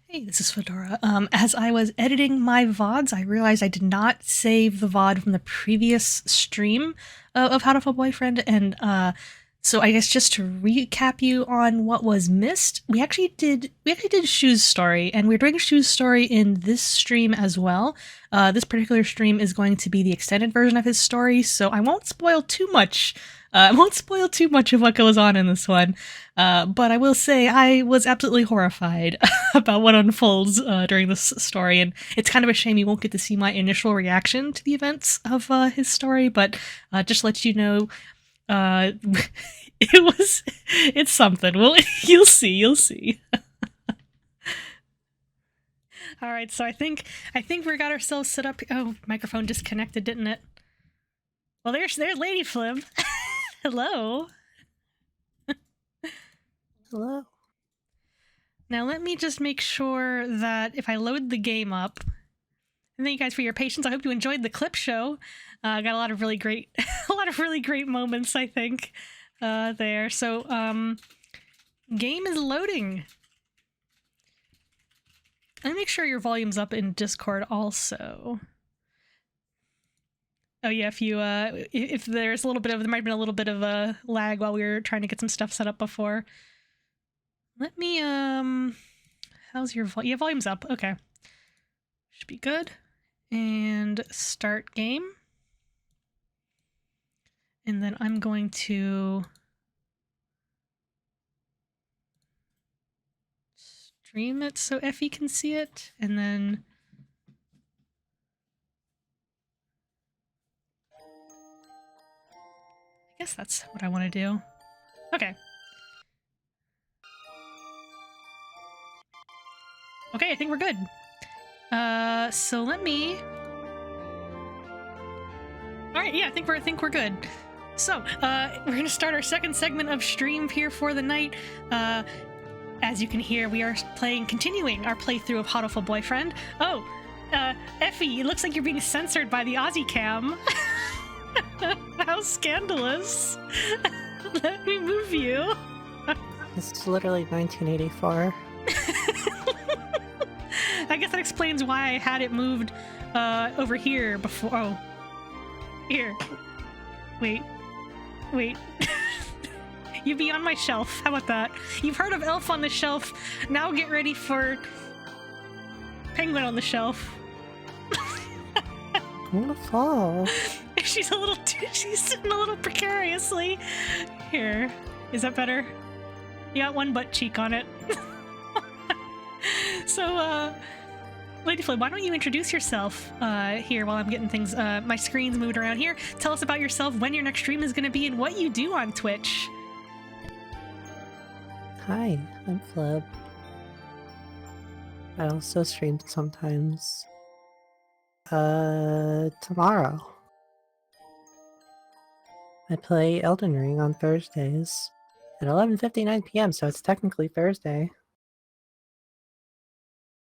Hey, this is Fedora. As I was editing my VODs, I realized I did not save the VOD from the previous stream of Hatoful Boyfriend, and so I guess just to recap you on what was missed, we actually did Shuu's story, and we're doing Shuu's story in this stream as well. This particular stream is going to be the extended version of his story, so I won't spoil too much. I won't spoil too much of what goes on in this one, but I will say I was absolutely horrified about what unfolds during this story, and it's kind of a shame you won't get to see my initial reaction to the events of his story, but just to let you know, it's something. Well, you'll see. All right, so I think we got ourselves set up. Oh, microphone disconnected, didn't it? Well, there's LadyFlib. Hello. Hello. Now let me just make sure that if I load the game up, and thank you guys for your patience. I hope you enjoyed the clip show. Got a lot of really great, moments, I think, there. So, game is loading. Let me make sure your volume's up in Discord also. Oh yeah, if there's a little bit of, there might have been a little bit of a lag while we were trying to get some stuff set up before. Let me, how's your volume? Yeah, volume's up. Okay. Should be good. And start game. And then I'm going to stream it so Effie can see it, and then I guess that's what I want to do. Okay. Okay, I think we're good. So let me... Alright, yeah, I think we're good. So, we're gonna start our second segment of stream here for the night. As you can hear, we are continuing our playthrough of Hatoful Boyfriend. Oh, Effie, it looks like you're being censored by the Aussie cam. How scandalous. Let me move you. It's literally 1984. I guess that explains why I had it moved over here before. Oh, here. Wait. You be on my shelf. How about that? You've heard of Elf on the Shelf. Now get ready for Penguin on the Shelf. I'm gonna fall. She's sitting a little precariously. Here. Is that better? You got one butt cheek on it. So, LadyFlib, why don't you introduce yourself here while I'm getting things, my screen's moved around here. Tell us about yourself, when your next stream is going to be, and what you do on Twitch. Hi, I'm Flib. I also stream sometimes. Tomorrow. I play Elden Ring on Thursdays at 11:59 p.m., so it's technically Thursday.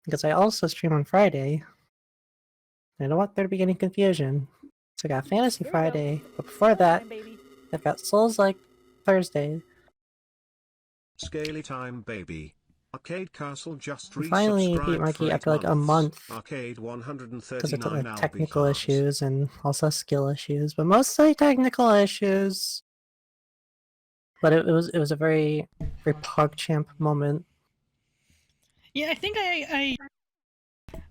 Because I also stream on Friday. I don't want there to be any confusion. So I got Fantasy Friday, but before that, I've got Souls-like Thursday. Scaly time, baby. Arcade Castle just I finally beat resubscribed Marky for after like a months. month. Arcade Because of 139 like technical because. issues and also skill issues, but mostly technical issues. But it was a very PogChamp moment. Yeah, I think I'm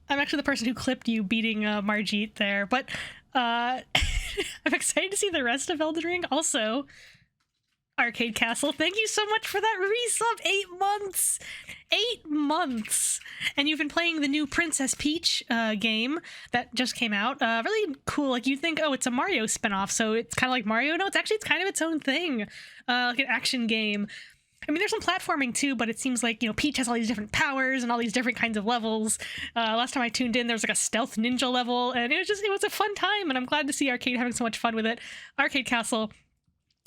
actually the person who clipped you beating Margit there, but I'm excited to see the rest of Elden Ring. Also, Arcade Castle, thank you so much for that resub. 8 months! 8 months! And you've been playing the new Princess Peach game that just came out. Really cool. Like, you think, oh, it's a Mario spinoff, so it's kind of like Mario. No, it's kind of its own thing. Like an action game. I mean, there's some platforming too, but it seems like, you know, Peach has all these different powers and all these different kinds of levels. Last time I tuned in, there was like a stealth ninja level, and it was a fun time, and I'm glad to see Arcade having so much fun with it. Arcade Castle,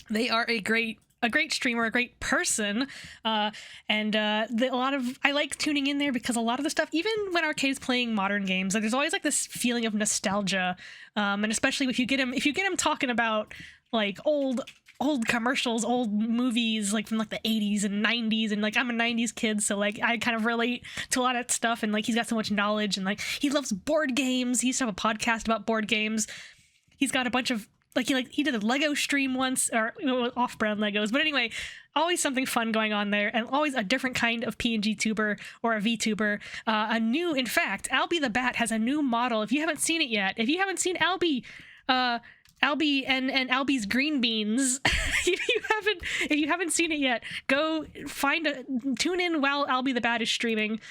they are a great streamer, a great person, and I like tuning in there because a lot of the stuff, even when Arcade's playing modern games, like there's always like this feeling of nostalgia, and especially if you get him talking about like old old commercials, old movies, like from like the 80s and 90s, and like I'm a 90s kid, so like I kind of relate to a lot of stuff, and like he's got so much knowledge, and like he loves board games. He used to have a podcast about board games. He's got a bunch of like he did a Lego stream once, or off-brand Legos, but anyway, always something fun going on there, and always a different kind of PNG tuber or a VTuber. In fact, Albie the Bat has a new model. If you haven't seen it yet, if you haven't seen Albie and Albie's green beans, if you haven't seen it yet, go tune in while Albie the Bat is streaming.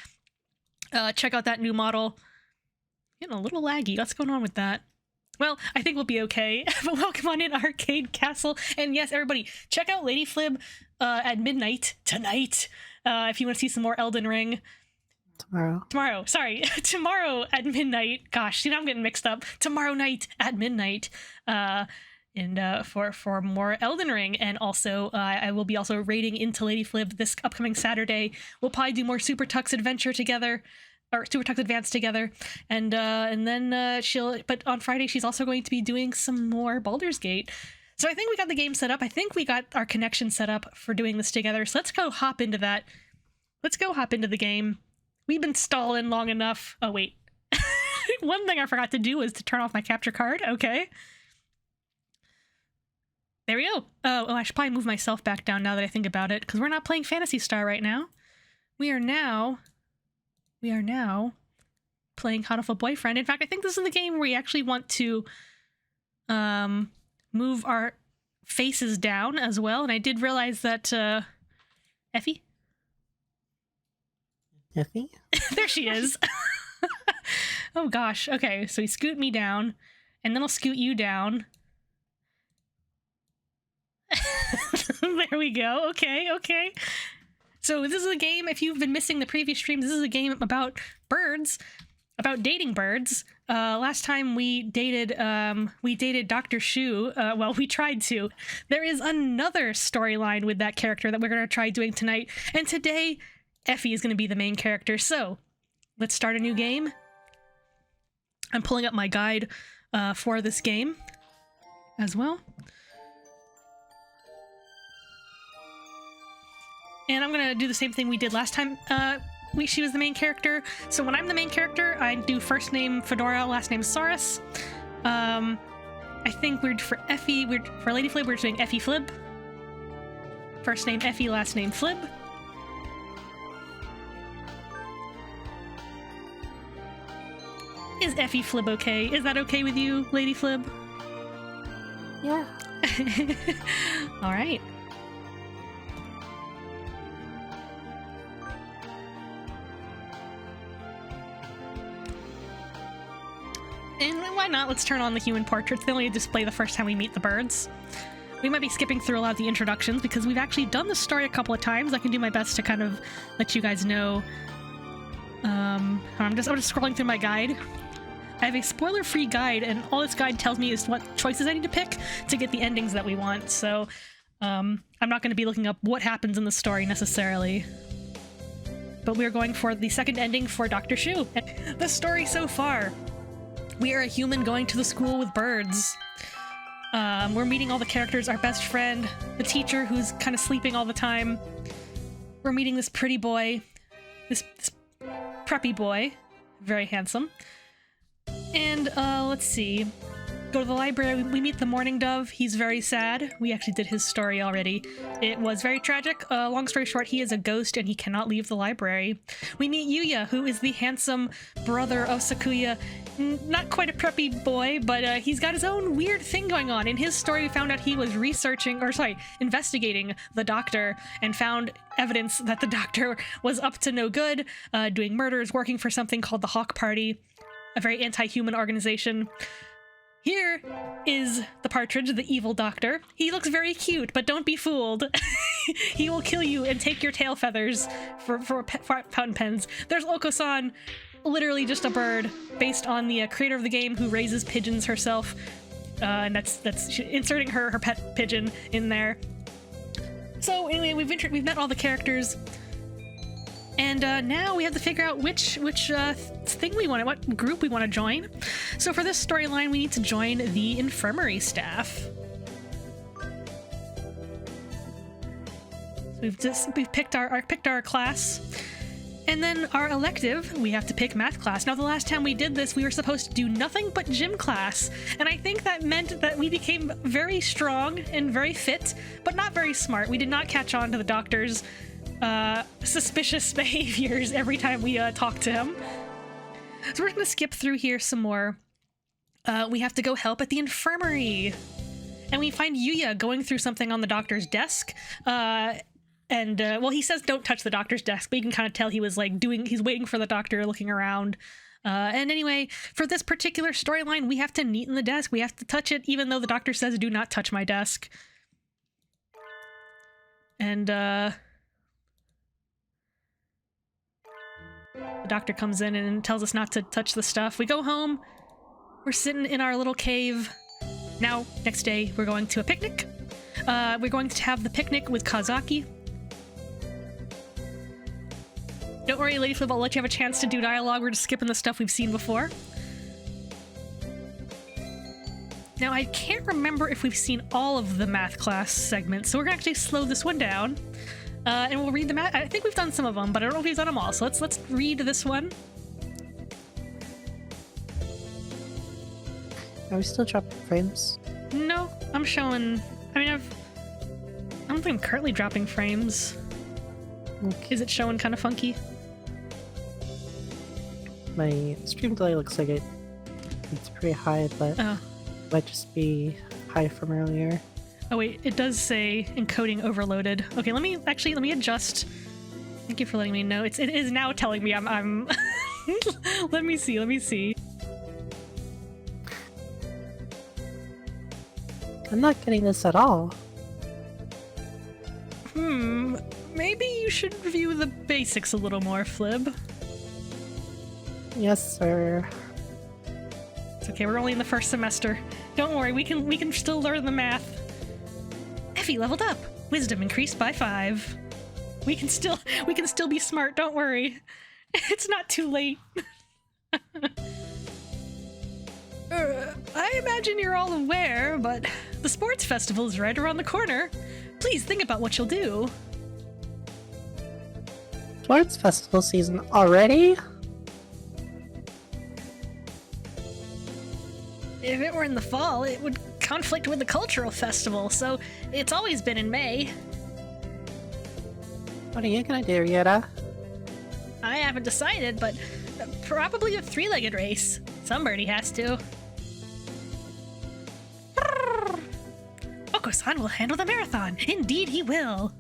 Check out that new model. Getting a little laggy. What's going on with that? Well, I think we'll be okay. But welcome on in, Arcade Castle. And yes, everybody, check out LadyFlib at midnight tonight if you want to see some more Elden Ring. Tomorrow at midnight. Gosh, see, now I'm getting mixed up. Tomorrow night at midnight. For more Elden Ring. And also, I will be also raiding into LadyFlib this upcoming Saturday. We'll probably do more Super Tux Adventure together. Or Super Tux Advance together, and then but on Friday she's also going to be doing some more Baldur's Gate. So I think we got the game set up. I think we got our connection set up for doing this together. So let's go hop into that. Let's go hop into the game. We've been stalling long enough. Oh wait, one thing I forgot to do was to turn off my capture card. Okay, there we go. Oh, I should probably move myself back down now that I think about it, because we're not playing Phantasy Star right now. We are now playing Hatoful Boyfriend. In fact, I think this is the game where we actually want to move our faces down as well. And I did realize that Effie? There she is. Oh gosh. Okay, so you scoot me down, and then I'll scoot you down. There we go. Okay. So this is a game, if you've been missing the previous streams, this is a game about birds, about dating birds. Last time we dated Dr. Shuu. Well, we tried to. There is another storyline with that character that we're going to try doing tonight. And today, Effie is going to be the main character. So let's start a new game. I'm pulling up my guide for this game as well. And I'm gonna do the same thing we did last time she was the main character. So when I'm the main character, I do first name Fedora, last name Saurus. I think for LadyFlib, we're doing Effie Flib. First name Effie, last name Flib. Is Effie Flib okay? Is that okay with you, LadyFlib? Yeah. Alright. And why not? Let's turn on the human portraits. They only display the first time we meet the birds. We might be skipping through a lot of the introductions because we've actually done the story a couple of times. I can do my best to kind of let you guys know. I'm just scrolling through my guide. I have a spoiler-free guide, and all this guide tells me is what choices I need to pick to get the endings that we want. So I'm not going to be looking up what happens in the story necessarily. But we're going for the second ending for Dr. Shuu. The story so far. We are a human going to the school with birds. We're meeting all the characters, our best friend, the teacher who's kind of sleeping all the time. We're meeting this pretty boy, this preppy boy, very handsome. And let's see. Go to the library, we meet the Morning Dove. He's very sad. We actually did his story already. It was very tragic. Long story short, he is a ghost and he cannot leave the library. We meet Yuya, who is the handsome brother of Sakuya. Not quite a preppy boy, but he's got his own weird thing going on. In his story, we found out he was investigating the doctor and found evidence that the doctor was up to no good, doing murders, working for something called the Hawk Party, a very anti-human organization. Here is the Partridge, the evil doctor. He looks very cute, but don't be fooled. He will kill you and take your tail feathers for fountain pens. There's Oko-san, literally just a bird, based on the creator of the game who raises pigeons herself. And that's inserting her pet pigeon in there. So anyway, we've met all the characters. And now we have to figure out which thing we want, what group we want to join. So for this storyline, we need to join the infirmary staff. We've picked our class. And then our elective, we have to pick math class. Now, the last time we did this, we were supposed to do nothing but gym class. And I think that meant that we became very strong and very fit, but not very smart. We did not catch on to the doctor's suspicious behaviors every time we talked to him. So we're going to skip through here some more. We have to go help at the infirmary. And we find Yuya going through something on the doctor's desk. Well, he says don't touch the doctor's desk, but you can kind of tell he was like he's waiting for the doctor, looking around. And anyway, for this particular storyline, we have to neaten the desk. We have to touch it, even though the doctor says do not touch my desk. And, the doctor comes in and tells us not to touch the stuff. We go home. We're sitting in our little cave. Now, next day, we're going to a picnic. We're going to have the picnic with Kazaki. Don't worry, LadyFlib, I'll let you have a chance to do dialogue. We're just skipping the stuff we've seen before. Now, I can't remember if we've seen all of the math class segments, so we're gonna actually slow this one down. And we'll read the math. I think we've done some of them, but I don't know if we've done them all, so let's read this one. Are we still dropping frames? No, I'm showing... I don't think I'm currently dropping frames. Okay. Is it showing kind of funky? My stream delay looks like it's pretty high, but it might just be high from earlier. Oh wait, it does say encoding overloaded. Okay, let me adjust. Thank you for letting me know. It is now telling me I'm let me see. I'm not getting this at all. Maybe you should review the basics a little more, Flib. Yes, sir. It's okay, we're only in the first semester. Don't worry, we can still learn the math. Effie leveled up. Wisdom increased by 5. We can still be smart, don't worry. It's not too late. I imagine you're all aware, but the sports festival is right around the corner. Please think about what you'll do. Sports festival season already? If it were in the fall, it would conflict with the cultural festival, so it's always been in May. What are you gonna do, Ryota? I haven't decided, but probably a 3-legged race. Somebody has to. Oko-san will handle the marathon. Indeed he will.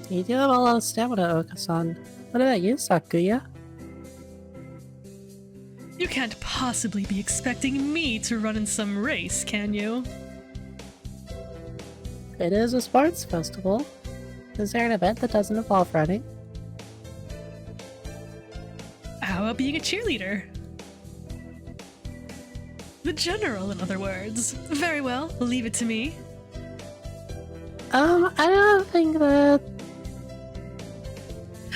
You do have a lot of stamina, Oko-san. What about you, Sakuya? You can't possibly be expecting me to run in some race, can you? It is a sports festival. Is there an event that doesn't involve running? How about being a cheerleader? The general, in other words. Very well, leave it to me. I don't think that...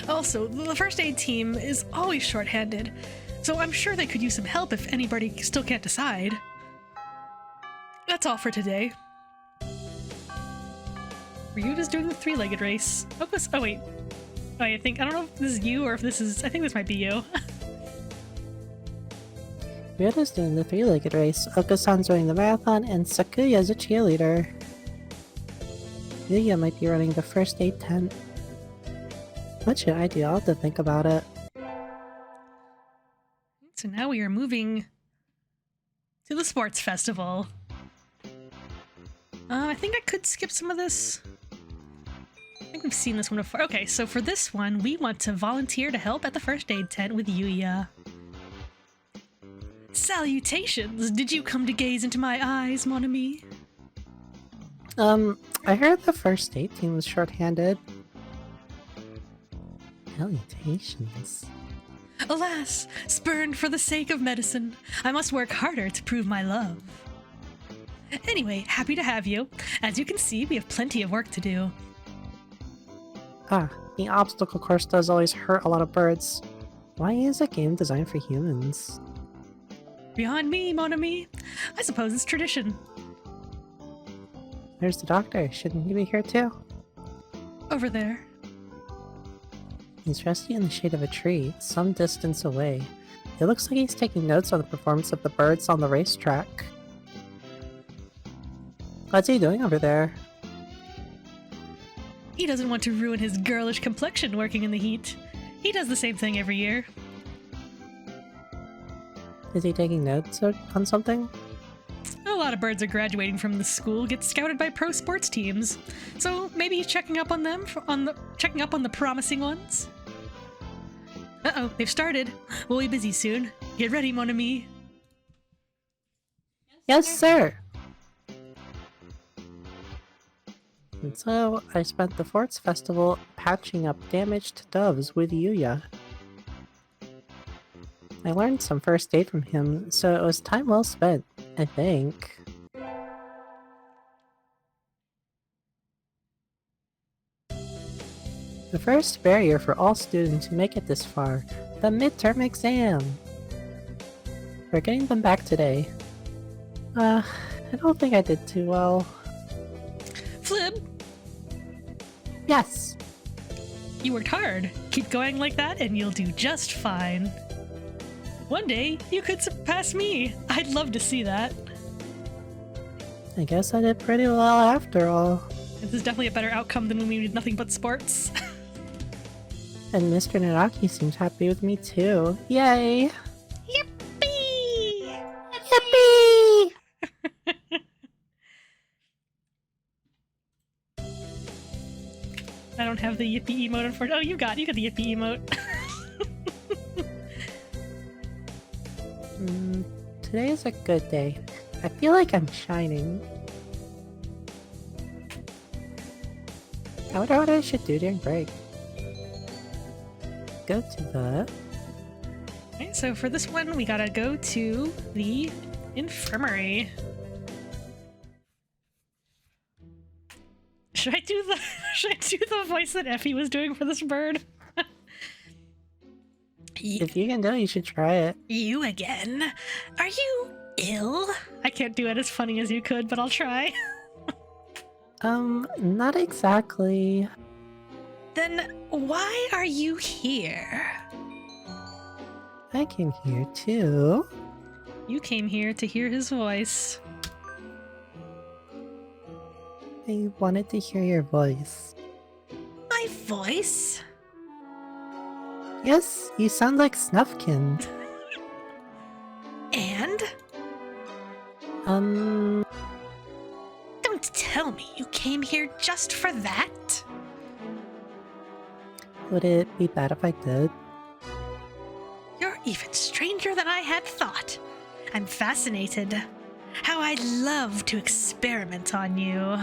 Also, the first aid team is always short-handed, so I'm sure they could use some help if anybody still can't decide. That's all for today. Ryuta's doing the 3-legged race. Oh wait. I don't know if this is you or if this is... I think this might be you. Ryuta's doing the 3-legged race, Oko-san's running the marathon, and Sakuya's a cheerleader. Yuya might be running the first aid tent. What should I do? I'll have to think about it. So now we are moving to the sports festival. I think I could skip some of this. I think we've seen this one before. Okay, so for this one, we want to volunteer to help at the first aid tent with Yuya. Salutations! Did you come to gaze into my eyes, mon ami? I heard the first aid team was short-handed. Salutations. Alas, spurned for the sake of medicine, I must work harder to prove my love. Anyway, happy to have you. As you can see, we have plenty of work to do. Ah, the obstacle course does always hurt a lot of birds. Why is a game designed for humans? Beyond me, mon ami. I suppose it's tradition. There's the doctor. Shouldn't he be here too? Over there. He's resting in the shade of a tree, some distance away. It looks like he's taking notes on the performance of the birds on the racetrack. What's he doing over there? He doesn't want to ruin his girlish complexion working in the heat. He does the same thing every year. Is he taking notes on something? A lot of birds are graduating from the school, get scouted by pro sports teams. So maybe he's checking up on them, checking up on the promising ones. Uh-oh, they've started. We'll be busy soon. Get ready, mon ami. Yes, sir! And so, I spent the Forts Festival patching up damaged doves with Yuya. I learned some first aid from him, so it was time well spent, I think. The first barrier for all students who make it this far, the midterm exam! We're getting them back today. I don't think I did too well. Flib, Yes! you worked hard. Keep going like that and you'll do just fine. One day, you could surpass me. I'd love to see that. I guess I did pretty well after all. This is definitely a better outcome than when we did nothing but sports. And Mr. Naraki seems happy with me too. Yay! Yippee! Yippee! I don't have the yippee emote, unfortunately. Oh, you got the yippee emote. Today is a good day. I feel like I'm shining. I wonder what I should do during break. Go to the... Okay, so for this one, we gotta go to the infirmary. Should I do the voice that Effie was doing for this bird? If you can do it, you should try it. You again? Are you ill? I can't do it as funny as you could, but I'll try. Not exactly. Then why are you here? I came here too. You came here to hear his voice. I wanted to hear your voice. My voice? Yes, you sound like Snufkin. And? Don't tell me you came here just for that? Would it be bad if I did? You're even stranger than I had thought. I'm fascinated. How I'd love to experiment on you.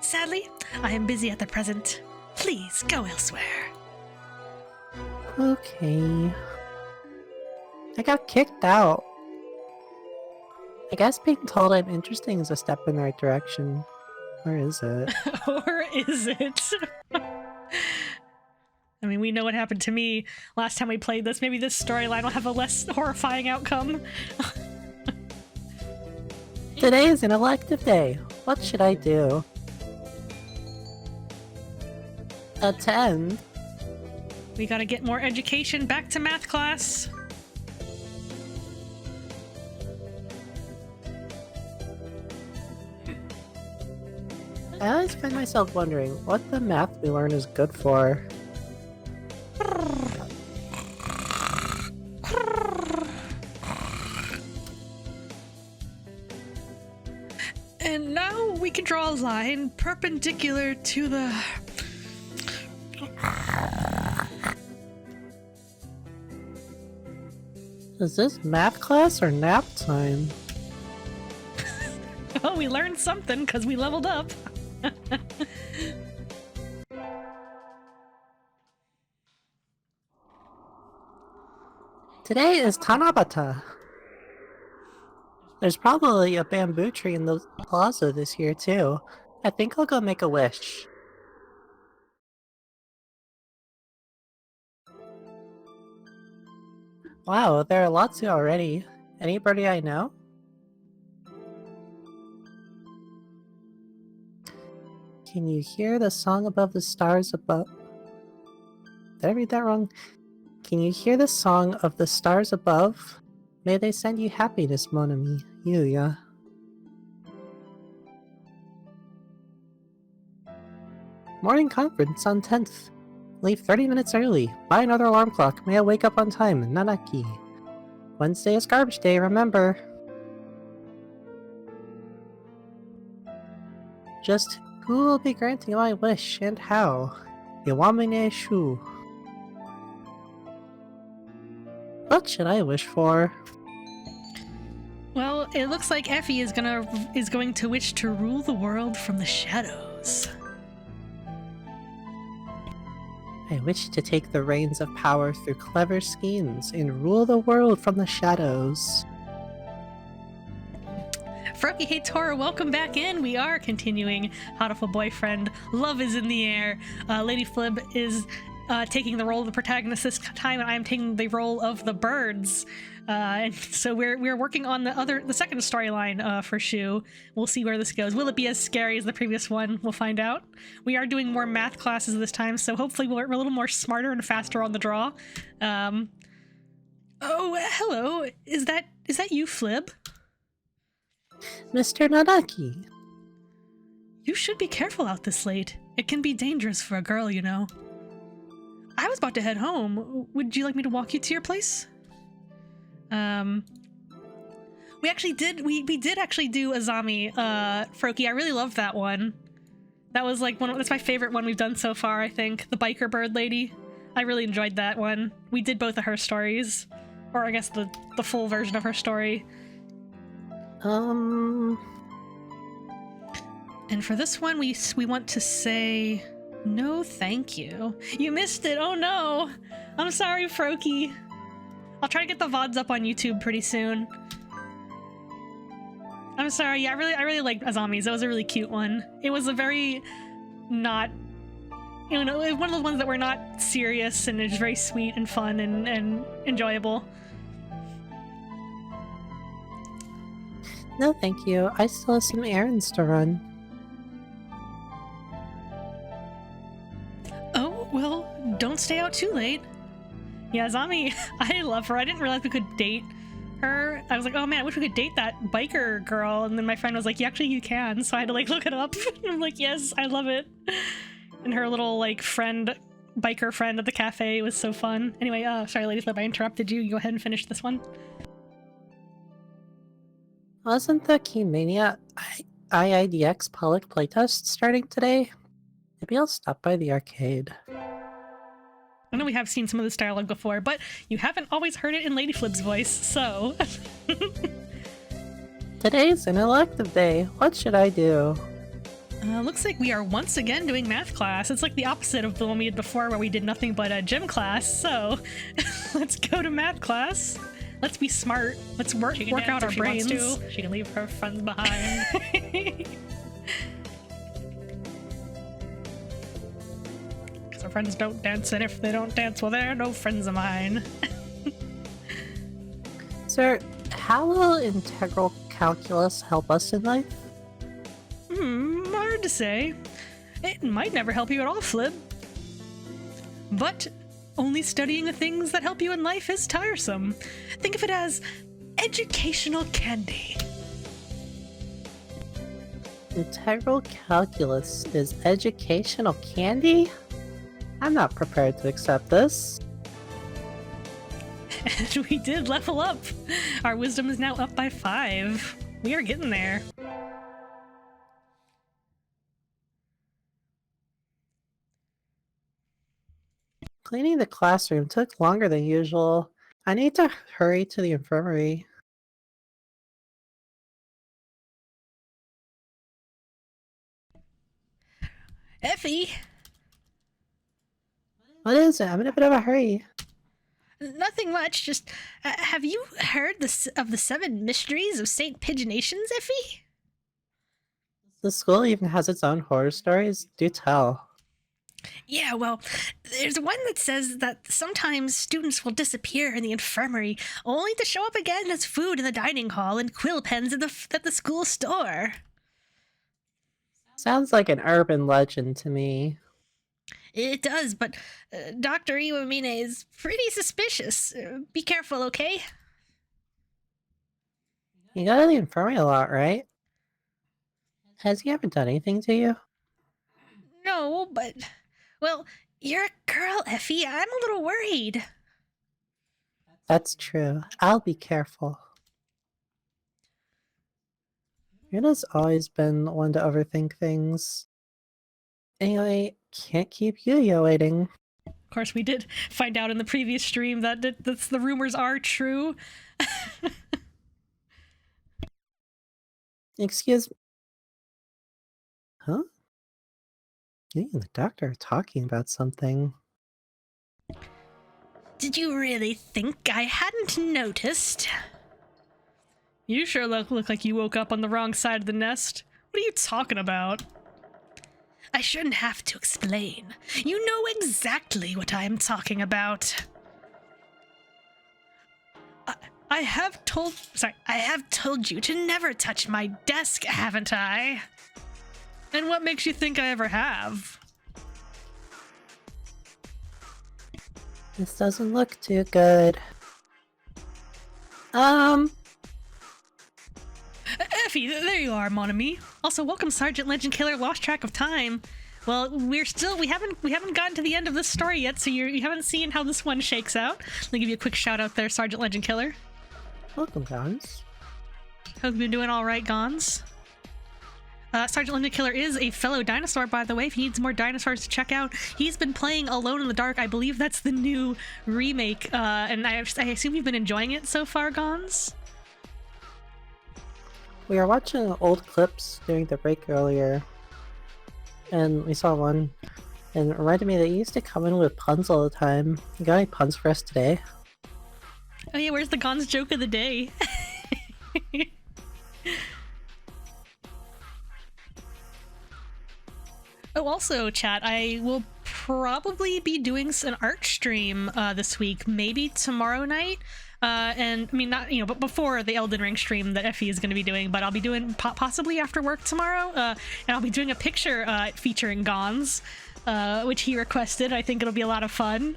Sadly, I am busy at the present. Please go elsewhere. Okay. I got kicked out. I guess being told I'm interesting is a step in the right direction. Or is it? Or is it? I mean, we know what happened to me last time we played this. Maybe this storyline will have a less horrifying outcome. Today is an elective day. What should I do? Attend? We gotta get more education back to math class. I always find myself wondering what the math we learn is good for. And now we can draw a line perpendicular to the... Is this math class or nap time? Well, we learned something because we leveled up. Today is Tanabata. There's probably a bamboo tree in the plaza this year too. I think I'll go make a wish. Wow, there are lots here already. Anybody I know? Can you hear the song above the stars above? Did I read that wrong? Can you hear the song of the stars above? May they send you happiness, mon ami, Yuya. Morning conference on 10th. Leave 30 minutes early. Buy another alarm clock. May I wake up on time, Nanaki. Wednesday is garbage day, remember. Just who will be granting my wish and how? Yawamine Shuu. What should I wish for? Well, it looks like Effie is going to wish to rule the world from the shadows. I wish to take the reins of power through clever schemes and rule the world from the shadows. Froki Hatora, welcome back in. We are continuing Hatoful Boyfriend. Love is in the air. LadyFlib is taking the role of the protagonist this time, and I am taking the role of the birds. And so we're working on the second storyline for Shuu. We'll see where this goes. Will it be as scary as the previous one? We'll find out. We are doing more math classes this time, so hopefully we're a little more smarter and faster on the draw. Oh, hello. Is that you, Flib? Mr. Nanaki. You should be careful out this late. It can be dangerous for a girl, you know. I was about to head home. Would you like me to walk you to your place? We actually did, we did actually do Azami, Froki. I really loved that one. That was like that's my favorite one we've done so far, I think. The biker bird lady. I really enjoyed that one. We did both of her stories. Or I guess the full version of her story. And for this one, we want to say no thank you. You missed it, oh no! I'm sorry, Froki. I'll try to get the VODs up on YouTube pretty soon. I'm sorry, yeah, I really liked Azami's. That was a really cute one. It was a very not, you know, one of those ones that were not serious, and it's very sweet and fun and enjoyable. No, thank you. I still have some errands to run. Oh, well, don't stay out too late. Yeah, Azami, I love her. I didn't realize we could date her. I was like, oh man, I wish we could date that biker girl. And then my friend was like, yeah, actually you can. So I had to like look it up. And I'm like, yes, I love it. And her little like biker friend at the cafe was so fun. Anyway, sorry, LadyFlib, I interrupted you. You go ahead and finish this one. Wasn't the Keymania IIDX public playtest starting today? Maybe I'll stop by the arcade. I know we have seen some of this dialogue before, but you haven't always heard it in LadyFlib's voice, so... Today's an elective day. What should I do? Looks like we are once again doing math class. It's like the opposite of the one we did before where we did nothing but a gym class, so let's go to math class. Let's be smart. Let's work out our brains. She can leave her friends behind. Because our friends don't dance, and if they don't dance, well, they're no friends of mine. Sir, how will integral calculus help us in life? Hard to say. It might never help you at all, Flib. But only studying the things that help you in life is tiresome. Think of it as educational candy. Integral calculus is educational candy? I'm not prepared to accept this. And we did level up. Our wisdom is now up by 5. We are getting there. Cleaning the classroom took longer than usual. I need to hurry to the infirmary. Effie! What is it? I'm in a bit of a hurry. Nothing much, just have you heard of the 7 mysteries of St. Pigeonations, Effie? The school even has its own horror stories? Do tell. Yeah, well, there's one that says that sometimes students will disappear in the infirmary, only to show up again as food in the dining hall and quill pens at the school store. Sounds like an urban legend to me. It does, but Dr. Iwamine is pretty suspicious. Be careful, okay? You go to the infirmary a lot, right? Has he ever done anything to you? No, but... Well, you're a girl, Effie. I'm a little worried. That's true. I'll be careful. Yuna's always been one to overthink things. Anyway, can't keep Yuya waiting. Of course, we did find out in the previous stream that the rumors are true. Excuse me. Huh? You and the doctor are talking about something. Did you really think I hadn't noticed? You sure look like you woke up on the wrong side of the nest. What are you talking about? I shouldn't have to explain. You know exactly what I am talking about. I have told you to never touch my desk, haven't I? And what makes you think I ever have? This doesn't look too good. Effie, there you are, mon ami. Also, welcome, Sergeant Legend Killer. Lost track of time. Well, we haven't gotten to the end of this story yet, so you haven't seen how this one shakes out. Let me give you a quick shout out there, Sergeant Legend Killer. Welcome, Gons. Hope you've been doing all right, Gons. Sergeant Legend Killer is a fellow dinosaur, by the way. If you need some more dinosaurs to check out, he's been playing Alone in the Dark. I believe that's the new remake, and I assume you've been enjoying it so far, Gons? We were watching old clips during the break earlier, and we saw one, and it reminded me that you used to come in with puns all the time. You got any puns for us today? Oh yeah, where's the Gons joke of the day? Oh, also, chat, I will probably be doing an art stream this week, maybe tomorrow night. And I mean, not, you know, but before the Elden Ring stream that Effie is going to be doing, but I'll be doing possibly after work tomorrow. And I'll be doing a picture featuring Gons, which he requested. I think it'll be a lot of fun.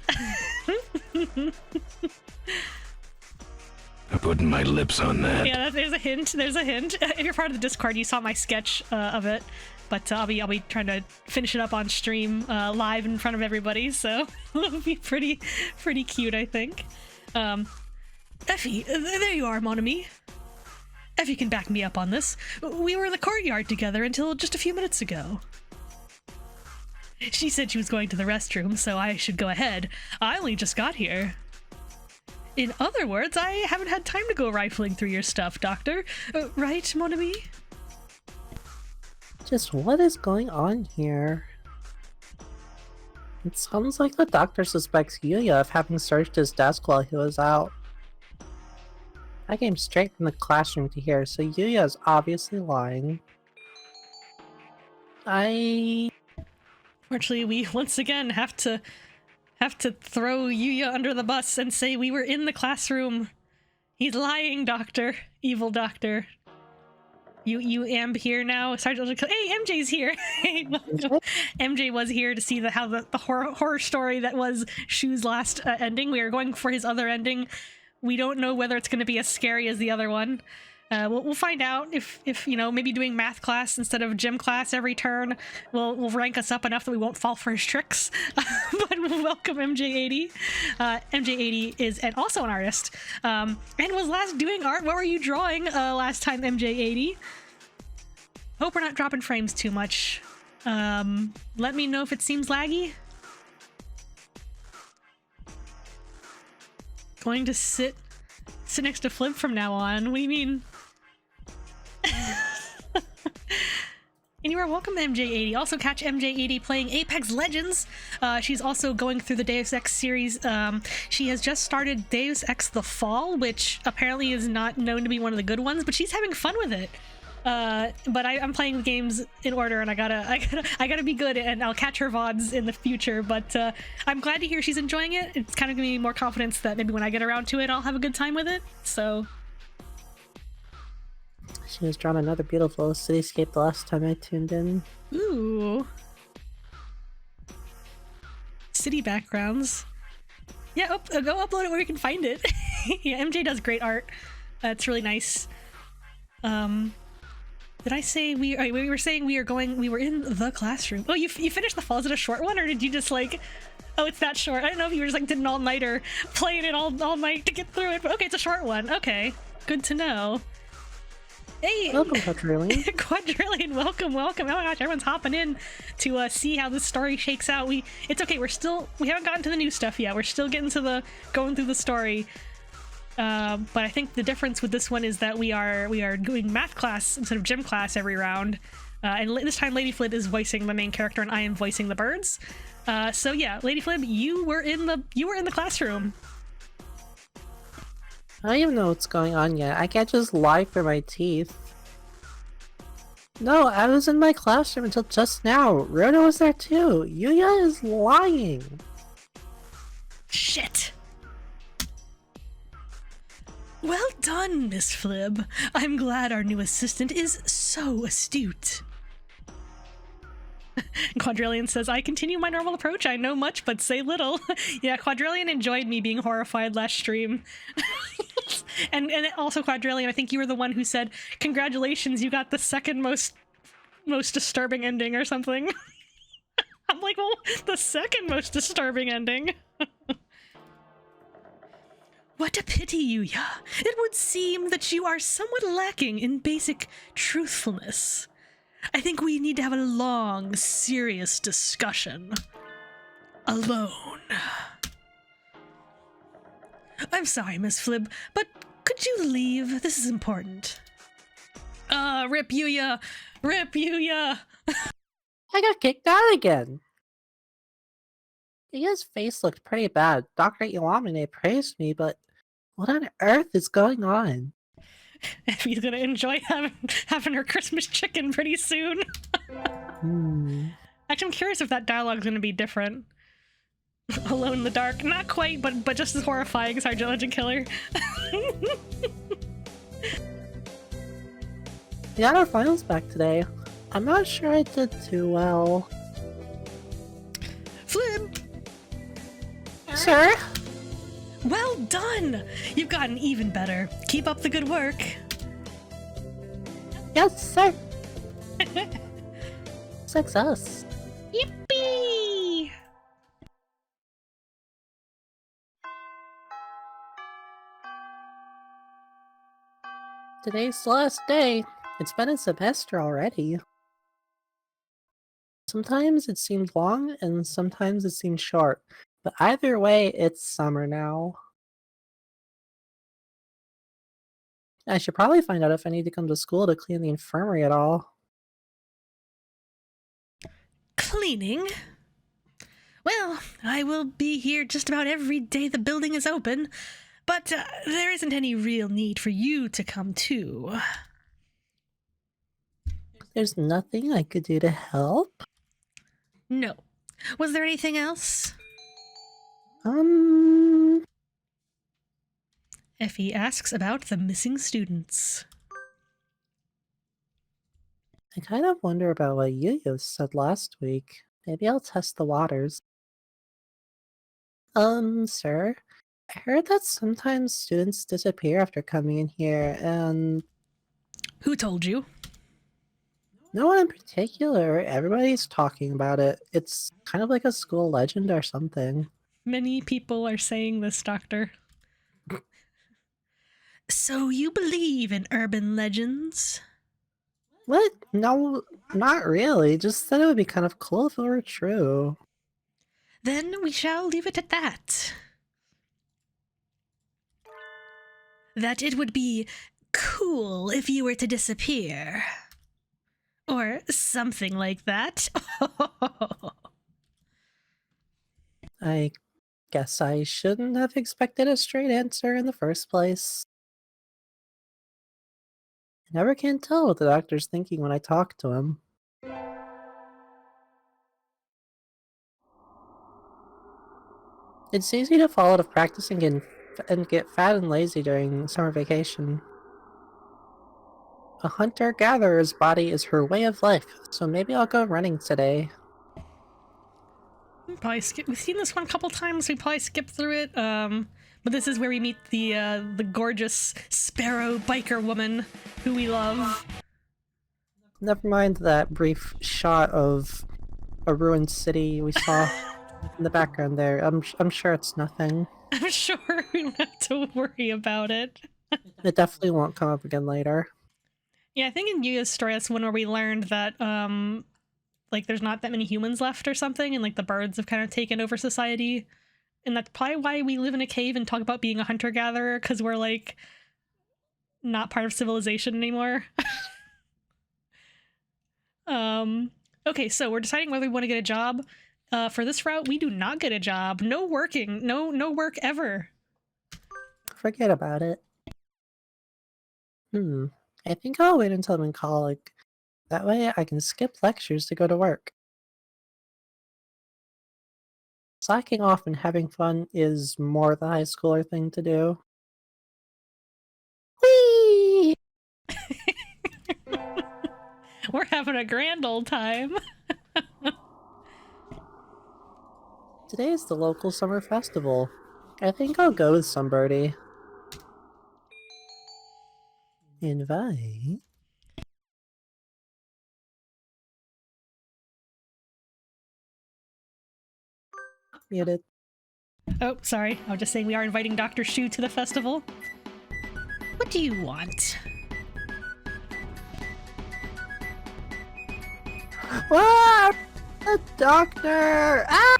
I'm putting my lips on that. Yeah, there's a hint. There's a hint. If you're part of the Discord, you saw my sketch of it. But I'll be trying to finish it up on stream live in front of everybody, so it'll be pretty cute, I think. Effie, there you are, mon ami. Effie can back me up on this. We were in the courtyard together until just a few minutes ago. She said she was going to the restroom, so I should go ahead. I only just got here. In other words, I haven't had time to go rifling through your stuff, Doctor. Right, mon ami? Just what is going on here? It sounds like the doctor suspects Yuya of having searched his desk while he was out. I came straight from the classroom to here, so Yuya is obviously lying. Fortunately, we once again have to throw Yuya under the bus and say we were in the classroom. He's lying, Doctor. Evil Doctor. You Amb here now? Sergeant, hey, MJ's here. Hey, welcome. MJ was here to see how the horror story that was Shu's last ending. We are going for his other ending. We don't know whether it's going to be as scary as the other one. We'll find out if you know, maybe doing math class instead of gym class every turn will rank us up enough that we won't fall for his tricks. But welcome MJ80. MJ80 is also an artist and was last doing art. What were you drawing last time, MJ80? Hope we're not dropping frames too much. Let me know if it seems laggy. Going to sit next to Flip from now on. What do you mean? And you are welcome, MJ80. Also catch MJ80 playing Apex Legends. She's also going through the Deus Ex series. She has just started Deus Ex The Fall, which apparently is not known to be one of the good ones, but she's having fun with it. But I'm playing the games in order, and I gotta be good, and I'll catch her VODs in the future. But I'm glad to hear she's enjoying it. It's kind of giving me more confidence that maybe when I get around to it, I'll have a good time with it. So She has drawn another beautiful cityscape the last time I tuned in. Ooh. City backgrounds. Yeah, go upload it where you can find it. Yeah, MJ does great art. It's really nice. Did I say we were saying we were in the classroom? Oh, you finished the fall. Is it a short one, or did you just like, oh, it's that short? I don't know if you were just like did an all-nighter playing it all night to get through it, but okay, it's a short one. Okay, good to know. Hey, Welcome, Quadrillion. Quadrillion, welcome. Oh my gosh, everyone's hopping in to see how this story shakes out. It's okay, we haven't gotten to the new stuff yet. We're still going through the story. But I think the difference with this one is that we are doing math class instead of gym class every round. And this time LadyFlib is voicing the main character and I am voicing the birds. So yeah, LadyFlib, you were in the classroom. I don't even know what's going on yet. I can't just lie for my teeth. No, I was in my classroom until just now. Rhoda was there too. Yuya is lying. Shit. Well done, Miss Flib. I'm glad our new assistant is so astute. Quadrillion says, I continue my normal approach. I know much, but say little. Yeah, Quadrillion enjoyed me being horrified last stream. and also, Quadrillion, I think you were the one who said, congratulations, you got the second most disturbing ending or something. I'm like, well, the second most disturbing ending. What a pity, Yuya. It would seem that you are somewhat lacking in basic truthfulness. I think we need to have a long, serious discussion. Alone. I'm sorry, Miss Flib, but could you leave? This is important. Rip Yuya! Rip Yuya! I got kicked out again. Yuya's face looked pretty bad. Dr. Iwamine praised me, but what on earth is going on? Effie's gonna enjoy having her Christmas chicken pretty soon. Actually, I'm curious if that dialogue's gonna be different. Alone in the dark. Not quite, but just as horrifying as our Legend Killer. We got our finals back today. I'm not sure I did too well. Flib! Sir? Well done! You've gotten even better. Keep up the good work. Yes, sir. Success. Yippee! Today's the last day. It's been a semester already. Sometimes it seemed long and sometimes it seemed short, but either way, it's summer now. I should probably find out if I need to come to school to clean the infirmary at all. Cleaning? Well, I will be here just about every day the building is open, but there isn't any real need for you to come too. There's nothing I could do to help? No. Was there anything else? Effie asks about the missing students. I kind of wonder about what Yu-Yu said last week. Maybe I'll test the waters. Sir? I heard that sometimes students disappear after coming in here, and... Who told you? No one in particular. Everybody's talking about it. It's kind of like a school legend or something. Many people are saying this, Doctor. So you believe in urban legends? What? No, not really. Just that it would be kind of cool if it were true. Then we shall leave it at that. That it would be cool if you were to disappear. Or something like that. I guess I shouldn't have expected a straight answer in the first place. I never can tell what the doctor's thinking when I talk to him. It's easy to fall out of practicing and get fat and lazy during summer vacation. a hunter-gatherer's body is her way of life, so maybe I'll go running today. We've seen this one a couple times, we probably skipped through it, but this is where we meet the gorgeous sparrow biker woman who we love. Never mind that brief shot of a ruined city we saw in the background there. I'm sure it's nothing. I'm sure we don't have to worry about it. It definitely won't come up again later. Yeah, I think in Yuya's story, that's one where we learned that, like, there's not that many humans left or something, and, like, the birds have kind of taken over society. And that's probably why we live in a cave and talk about being a hunter-gatherer, because we're, like, not part of civilization anymore. Okay, so we're deciding whether we want to get a job. For this route, we do not get a job. No working. No work ever. Forget about it. I think I'll wait until I'm in college. That way I can skip lectures to go to work. Slacking off and having fun is more the high schooler thing to do. Whee! We're having a grand old time. Today is the local summer festival. I think I'll go with somebody. Invite? Muted. Oh, sorry. I was just saying we are inviting Dr. Shuu to the festival. What do you want? Ah! The doctor! Ah!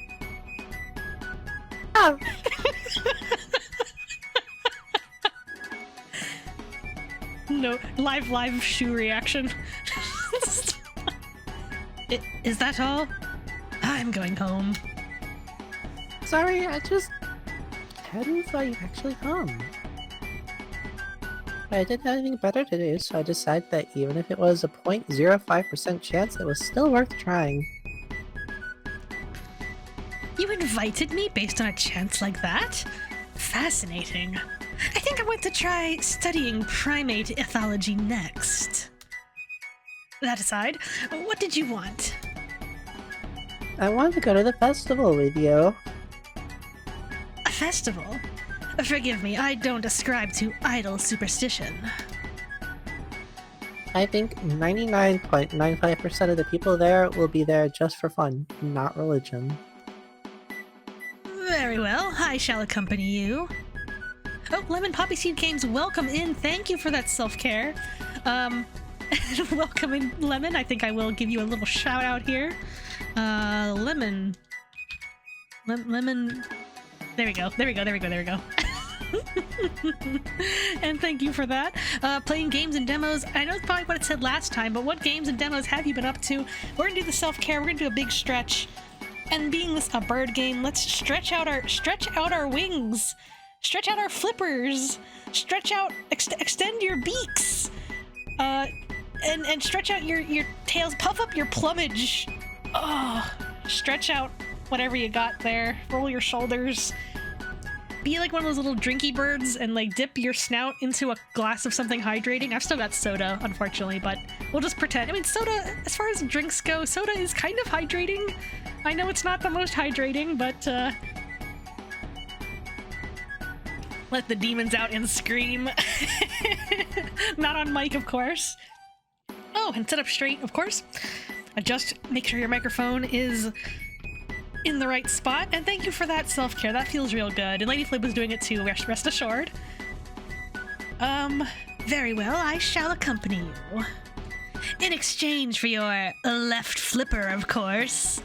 Ah! No, live Shuu reaction. Is that all? I'm going home. Sorry, I just hadn't thought you'd actually come. I didn't have anything better to do, so I decided that even if it was a 0.05% chance, it was still worth trying. You invited me based on a chance like that? Fascinating. I think I want to try studying primate ethology next. That aside, what did you want? I wanted to go to the festival with you. A festival? Forgive me, I don't ascribe to idle superstition. I think 99.95% of the people there will be there just for fun, not religion. Very well, I shall accompany you. Oh, Lemon Poppy Seed Games, welcome in. Thank you for that self-care. Welcome in, Lemon. I think I will give you a little shout out here. Lemon. Lemon. There we go. And thank you for that. Playing games and demos. I know it's probably what it said last time, but what games and demos have you been up to? We're gonna do the self-care. We're gonna do a big stretch. And being this a bird game, let's stretch out our wings. Stretch out our flippers. Stretch out, extend your beaks. And stretch out your tails. Puff up your plumage. Oh, stretch out whatever you got there. Roll your shoulders. Be like one of those little drinky birds and like dip your snout into a glass of something hydrating. I've still got soda, unfortunately, but we'll just pretend. I mean, soda, as far as drinks go, soda is kind of hydrating. I know it's not the most hydrating, but let the demons out and scream. Not on mic, of course. Oh, and sit up straight, of course. Adjust, make sure your microphone is in the right spot, and thank you for that self-care. That feels real good. And LadyFlib was doing it too, rest assured. Very well, I shall accompany you. In exchange for your left flipper, of course.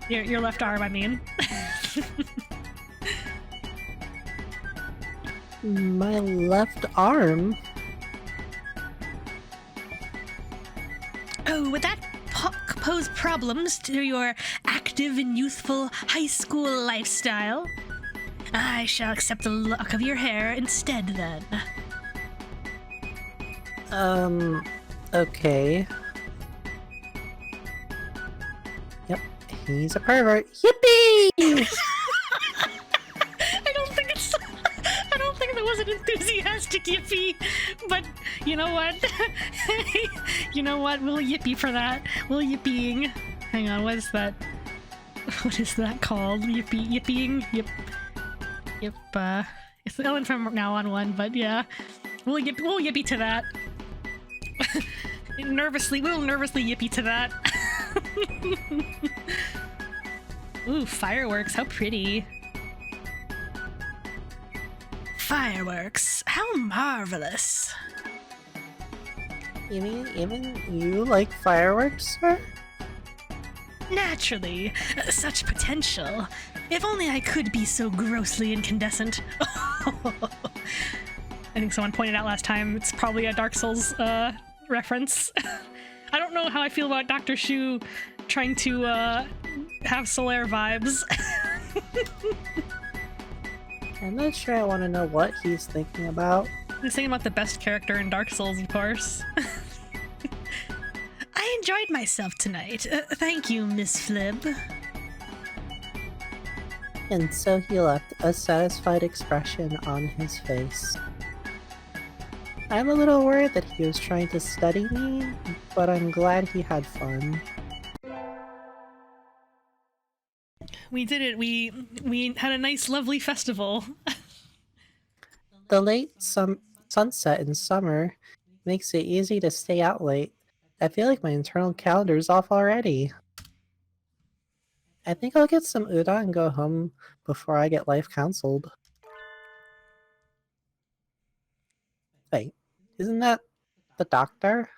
Your left arm, I mean. My left arm? Oh, would that pose problems to your active and youthful high school lifestyle? I shall accept the lock of your hair instead, then. Okay. Yep, he's a pervert. Yippee! I don't think that was an enthusiastic sarcastic yippee, but you know what? You know what? We'll yippee for that. We'll yippieing. Hang on, what is that? What is that called? Yippieing? Yip, it's Ellen from now on one, but yeah. We'll yippee to that. We'll nervously yippee to that. Ooh, fireworks, how pretty. Fireworks, how marvelous. You mean even you like fireworks, sir? Naturally, such potential. If only I could be so grossly incandescent. I think someone pointed out last time it's probably a Dark Souls reference. I don't know how I feel about Dr. Shuu trying to have Solaire vibes. I'm not sure I want to know what he's thinking about. He's thinking about the best character in Dark Souls, of course. I enjoyed myself tonight. Thank you, Miss Flib. And so he left a satisfied expression on his face. I'm a little worried that he was trying to study me, but I'm glad he had fun. We did it. We had a nice, lovely festival. The late sunset in summer makes it easy to stay out late. I feel like my internal calendar's off already. I think I'll get some udon and go home before I get life counseled. Wait, isn't that the doctor?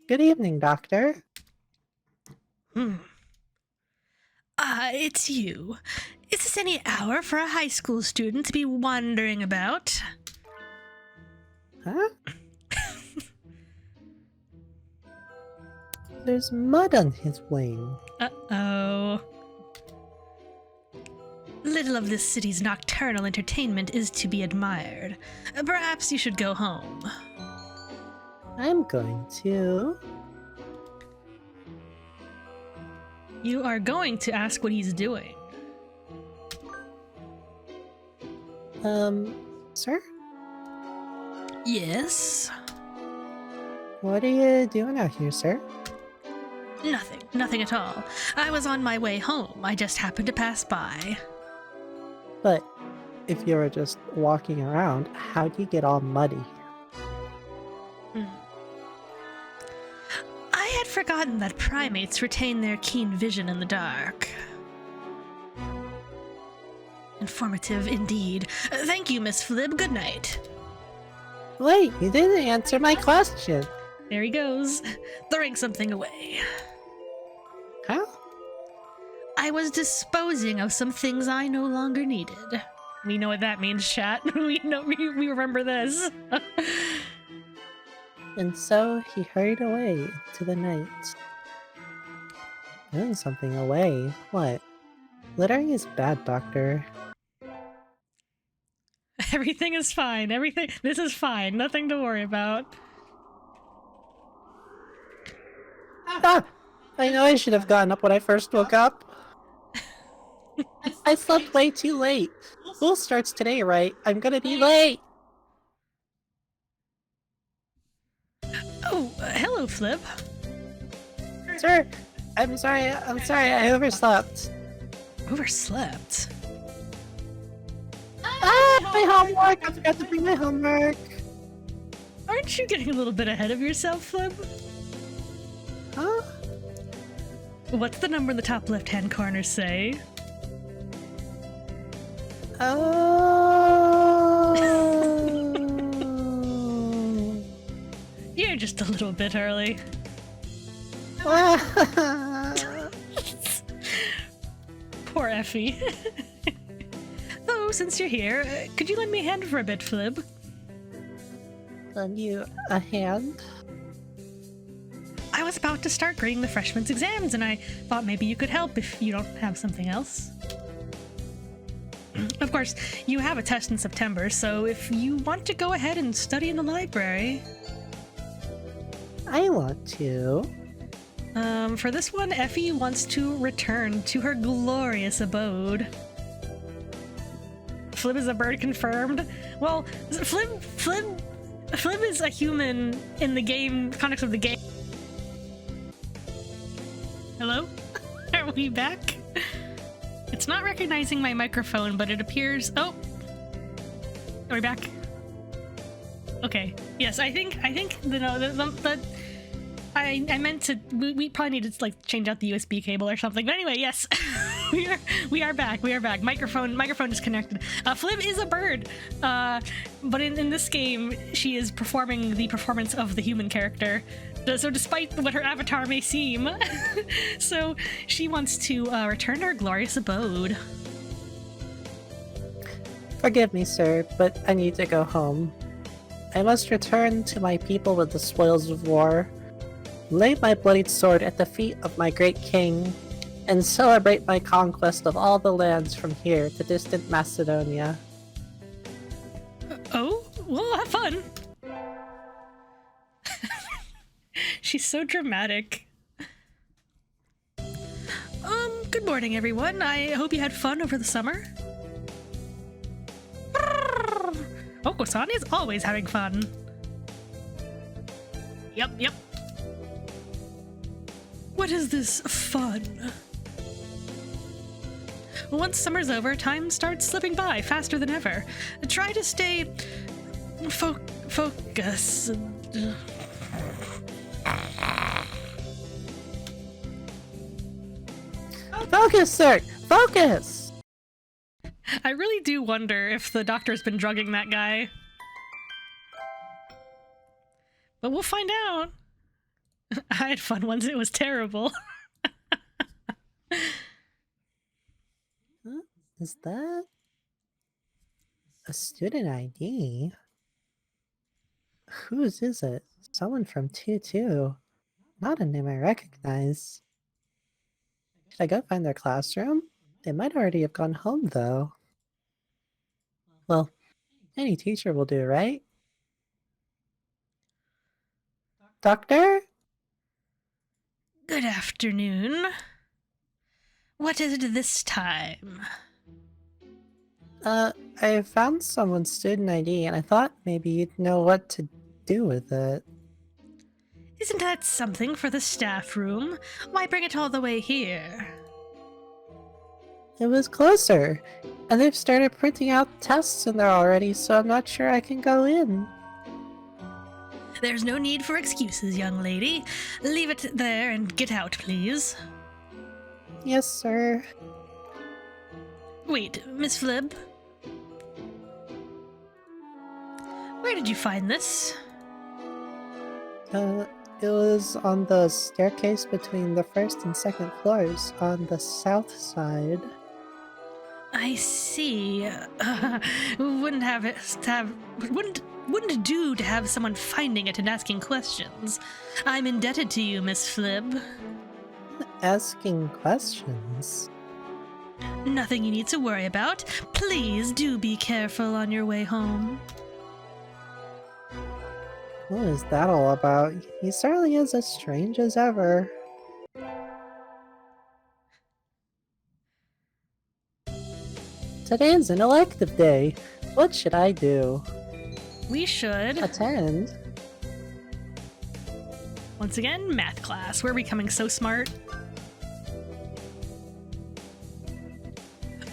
Good evening, doctor. It's you. Is this any hour for a high school student to be wandering about? Huh? There's mud on his wing. Uh-oh. Little of this city's nocturnal entertainment is to be admired. Perhaps you should go home. I'm going to. You are going to ask what he's doing. Sir? Yes? What are you doing out here, sir? Nothing at all. I was on my way home. I just happened to pass by. But if you were just walking around, how'd you get all muddy? I had forgotten that primates retain their keen vision in the dark. Informative indeed. Thank you, Miss Flib. Good night. Wait, you didn't answer my question. There he goes, throwing something away. Huh? I was disposing of some things I no longer needed. We know what that means, chat. We remember this. And so he hurried away to the night. Throwing something away? What? Littering is bad, Doctor. Everything is fine. This is fine. Nothing to worry about. Ah! I know I should have gotten up when I first woke up. I slept way too late. School starts today, right? I'm gonna be late! Oh, hello, Flip. Sir, I'm sorry, I overslept. Overslept? Ah, my homework! I forgot to bring my homework. Aren't you getting a little bit ahead of yourself, Flip? Huh? What's the number in the top left-hand corner say? Oh. You're just a little bit early. Poor Effie. Oh, since you're here, could you lend me a hand for a bit, Flib? Lend you a hand? I was about to start grading the freshmen's exams, and I thought maybe you could help if you don't have something else. Of course, you have a test in September, so if you want to go ahead and study in the library... I want to. For this one, Effie wants to return to her glorious abode. Flib is a bird confirmed. Well, Flib is a human in the game, context of the game. Hello? Are we back? It's not recognizing my microphone, but it appears... Oh! Are we back? Okay. Yes, I think I meant to... We probably need to, like, change out the USB cable or something. But anyway, yes. we are back. We are back. Microphone disconnected. Flib is a bird. But in this game, she is performing the performance of the human character. So despite what her avatar may seem, so she wants to return to her glorious abode. Forgive me, sir, but I need to go home. I must return to my people with the spoils of war, lay my bloodied sword at the feet of my great king, and celebrate my conquest of all the lands from here to distant Macedonia. Oh? Well, have fun! She's so dramatic. Good morning, everyone. I hope you had fun over the summer. Oko-san is always having fun. Yep. What is this fun? Once summer's over, time starts slipping by faster than ever. Try to stay focus. Focus, sir! Focus! I really do wonder if the doctor's been drugging that guy. But we'll find out. I had fun once, it was terrible. Is that a student ID? Whose is it? Someone from 2-2. Not a name I recognize. Should I go find their classroom? They might already have gone home, though. Well, any teacher will do, right? Doctor? Good afternoon. What is it this time? I found someone's student ID and I thought maybe you'd know what to do with it. Isn't that something for the staff room? Why bring it all the way here? It was closer, and they've started printing out tests in there already, so I'm not sure I can go in. There's no need for excuses, young lady. Leave it there and get out, please. Yes, sir. Wait, Miss Flib? Where did you find this? It was on the staircase between the first and second floors on the south side. I see. Wouldn't do to have someone finding it and asking questions. I'm indebted to you, Miss Flib. Asking questions? Nothing you need to worry about. Please do be careful on your way home. What is that all about? He certainly is as strange as ever. Today is an elective day. What should I do? We should... Attend? Once again, math class. We're becoming so smart.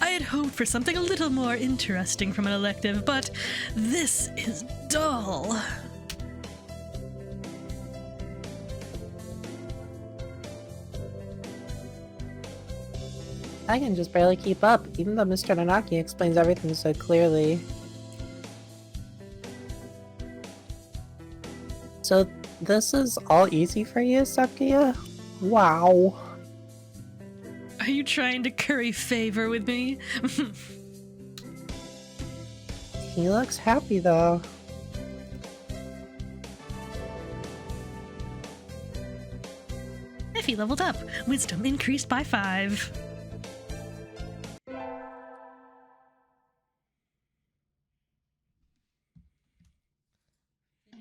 I had hoped for something a little more interesting from an elective, but this is dull. I can just barely keep up, even though Mr. Nanaki explains everything so clearly. So, this is all easy for you, Sakuya? Wow. Are you trying to curry favor with me? He looks happy, though. Effie leveled up. Wisdom increased by 5.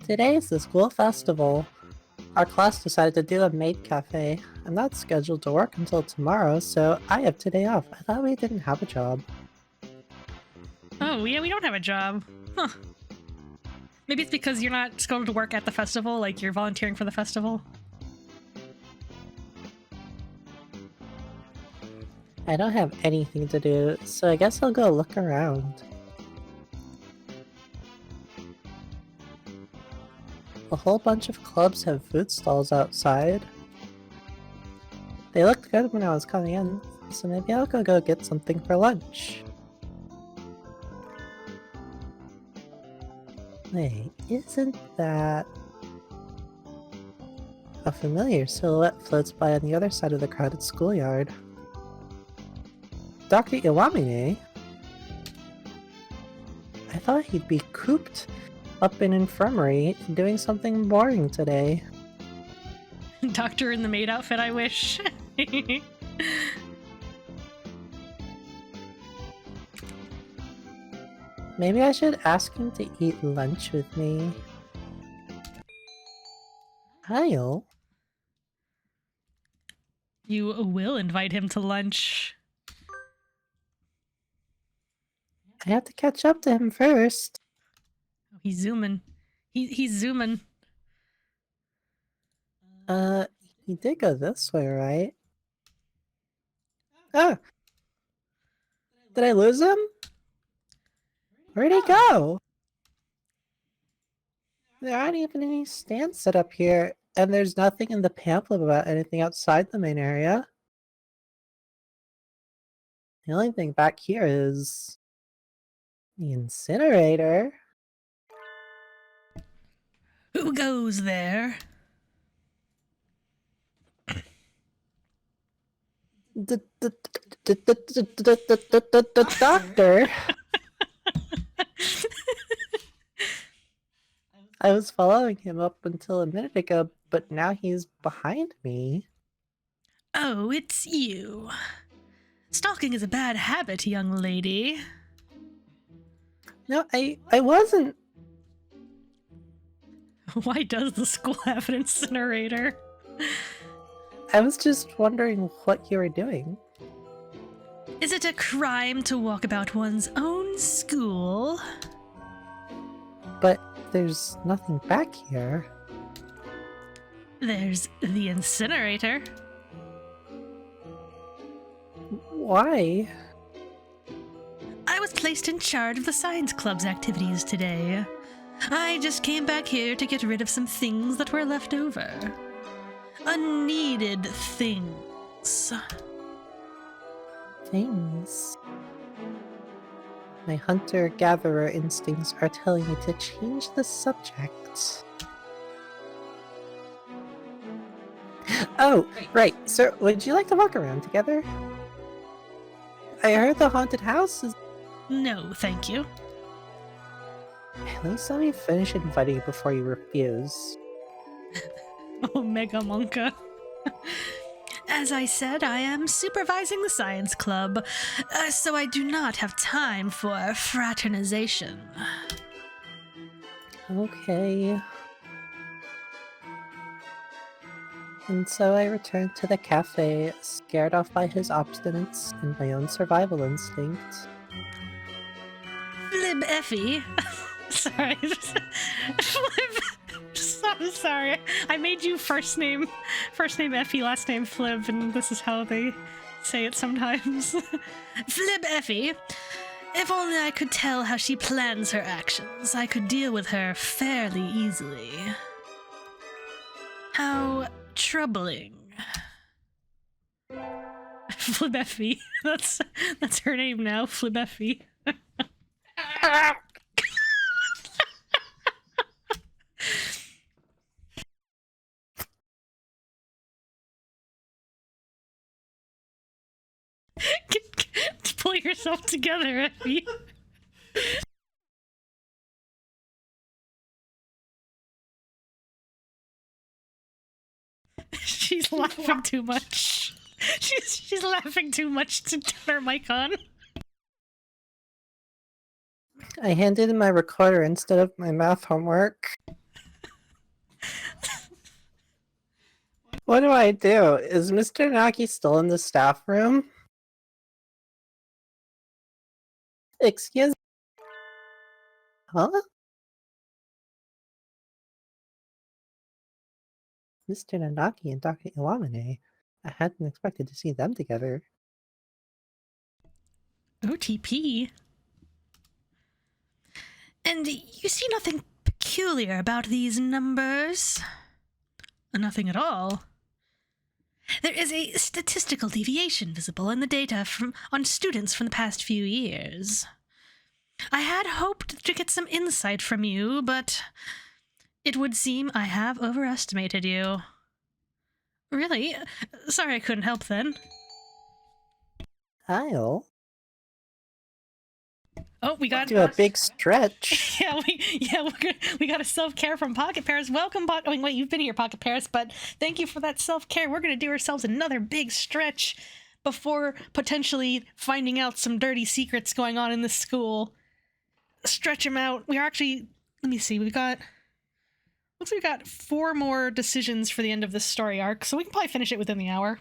Today is the school festival. Our class decided to do a maid cafe. I'm not scheduled to work until tomorrow, so I have today off. I thought we didn't have a job. Oh, Oh, yeah, we don't have a job. Huh. Maybe it's because you're not going to work at the festival, like you're volunteering for the festival. I don't have anything to do, so I guess I'll go look around. A whole bunch of clubs have food stalls outside. They looked good when I was coming in, so maybe I'll go get something for lunch. Wait, isn't that... A familiar silhouette floats by on the other side of the crowded schoolyard. Dr. Iwamine? I thought he'd be cooped up in infirmary doing something boring today. Doctor in the maid outfit, I wish. Maybe I should ask him to eat lunch with me. Kyle? You will invite him to lunch. I have to catch up to him first. He's zooming. He's zooming. He did go this way, right? Oh! Did I lose him? Where'd he go? There aren't even any stands set up here, and there's nothing in the pamphlet about anything outside the main area. The only thing back here is... the incinerator. Who goes there? The doctor. I was following him up until a minute ago, but now he's behind me. Oh, it's you. Stalking is a bad habit, young lady. No, I wasn't. Why does the school have an incinerator? I was just wondering what you were doing. Is it a crime to walk about one's own school? But there's nothing back here. There's the incinerator. Why? I was placed in charge of the science club's activities today. I just came back here to get rid of some things that were left over. Unneeded things. Things. My hunter-gatherer instincts are telling me to change the subject. Oh, right. Sir, would you like to walk around together? I heard the haunted house is... No, thank you. At least let me finish inviting you before you refuse. Omega Monka. As I said, I am supervising the science club, so I do not have time for fraternization. Okay. And so I returned to the cafe, scared off by his obstinance and my own survival instinct. Flib Effie. Sorry. Flib. I'm sorry. I made you first name Effie, last name Flib, and this is how they say it sometimes. Flib Effie. If only I could tell how she plans her actions, I could deal with her fairly easily. How troubling. Flib Effie. That's her name now, Flib Effie. Pull yourself together, Effie. She's laughing too much. She's laughing too much to turn her mic on. I handed in my recorder instead of my math homework. What do I do? Is Mr. Naki still in the staff room? Excuse me. Huh? Mr. Nanaki and Dr. Iwamane. I hadn't expected to see them together. OTP? And you see nothing peculiar about these numbers? Nothing at all. There is a statistical deviation visible in the data on students from the past few years. I had hoped to get some insight from you, but it would seem I have overestimated you. Really? Sorry I couldn't help then. I'll Oh, we got do a big stretch. we got a self-care from Pocket Paris. Welcome, wait, you've been here, Pocket Paris, but thank you for that self-care. We're gonna do ourselves another big stretch before potentially finding out some dirty secrets going on in this school. Stretch them out. We are actually, let me see, looks like we got 4 more decisions for the end of this story arc, so we can probably finish it within the hour.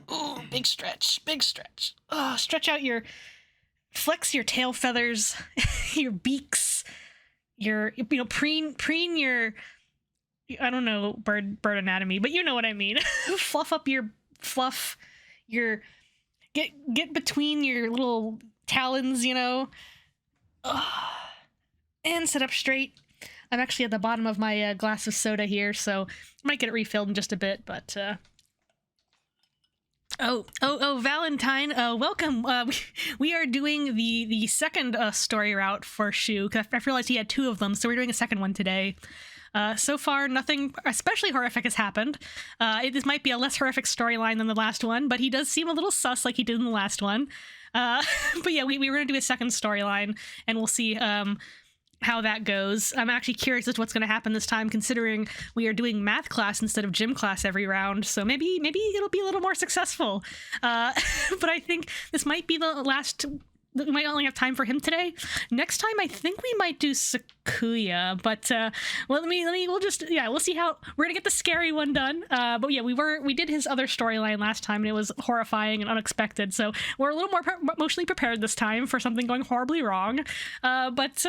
Oh, big stretch, big stretch. Oh, stretch out flex your tail feathers, your beaks, preen your, I don't know bird anatomy, but you know what I mean. Fluff your, get between your little talons, and sit up straight. I'm actually at the bottom of my glass of soda here, so I might get it refilled in just a bit, but Oh, Valentine, welcome. We are doing the second story route for Shuu, because I realized he had 2 of them, so we're doing a second one today. So far, nothing especially horrific has happened. This might be a less horrific storyline than the last one, but he does seem a little sus like he did in the last one. But yeah, we were going to do a second storyline, and we'll see how that goes. I'm actually curious as to what's going to happen this time, considering we are doing math class instead of gym class every round, so maybe it'll be a little more successful. But I think this might be the last. We might only have time for him today. Next time, I think we might do Sakuya, but we'll see how we're gonna get the scary one done. But yeah, we did his other storyline last time, and it was horrifying and unexpected. So we're a little more emotionally prepared this time for something going horribly wrong. But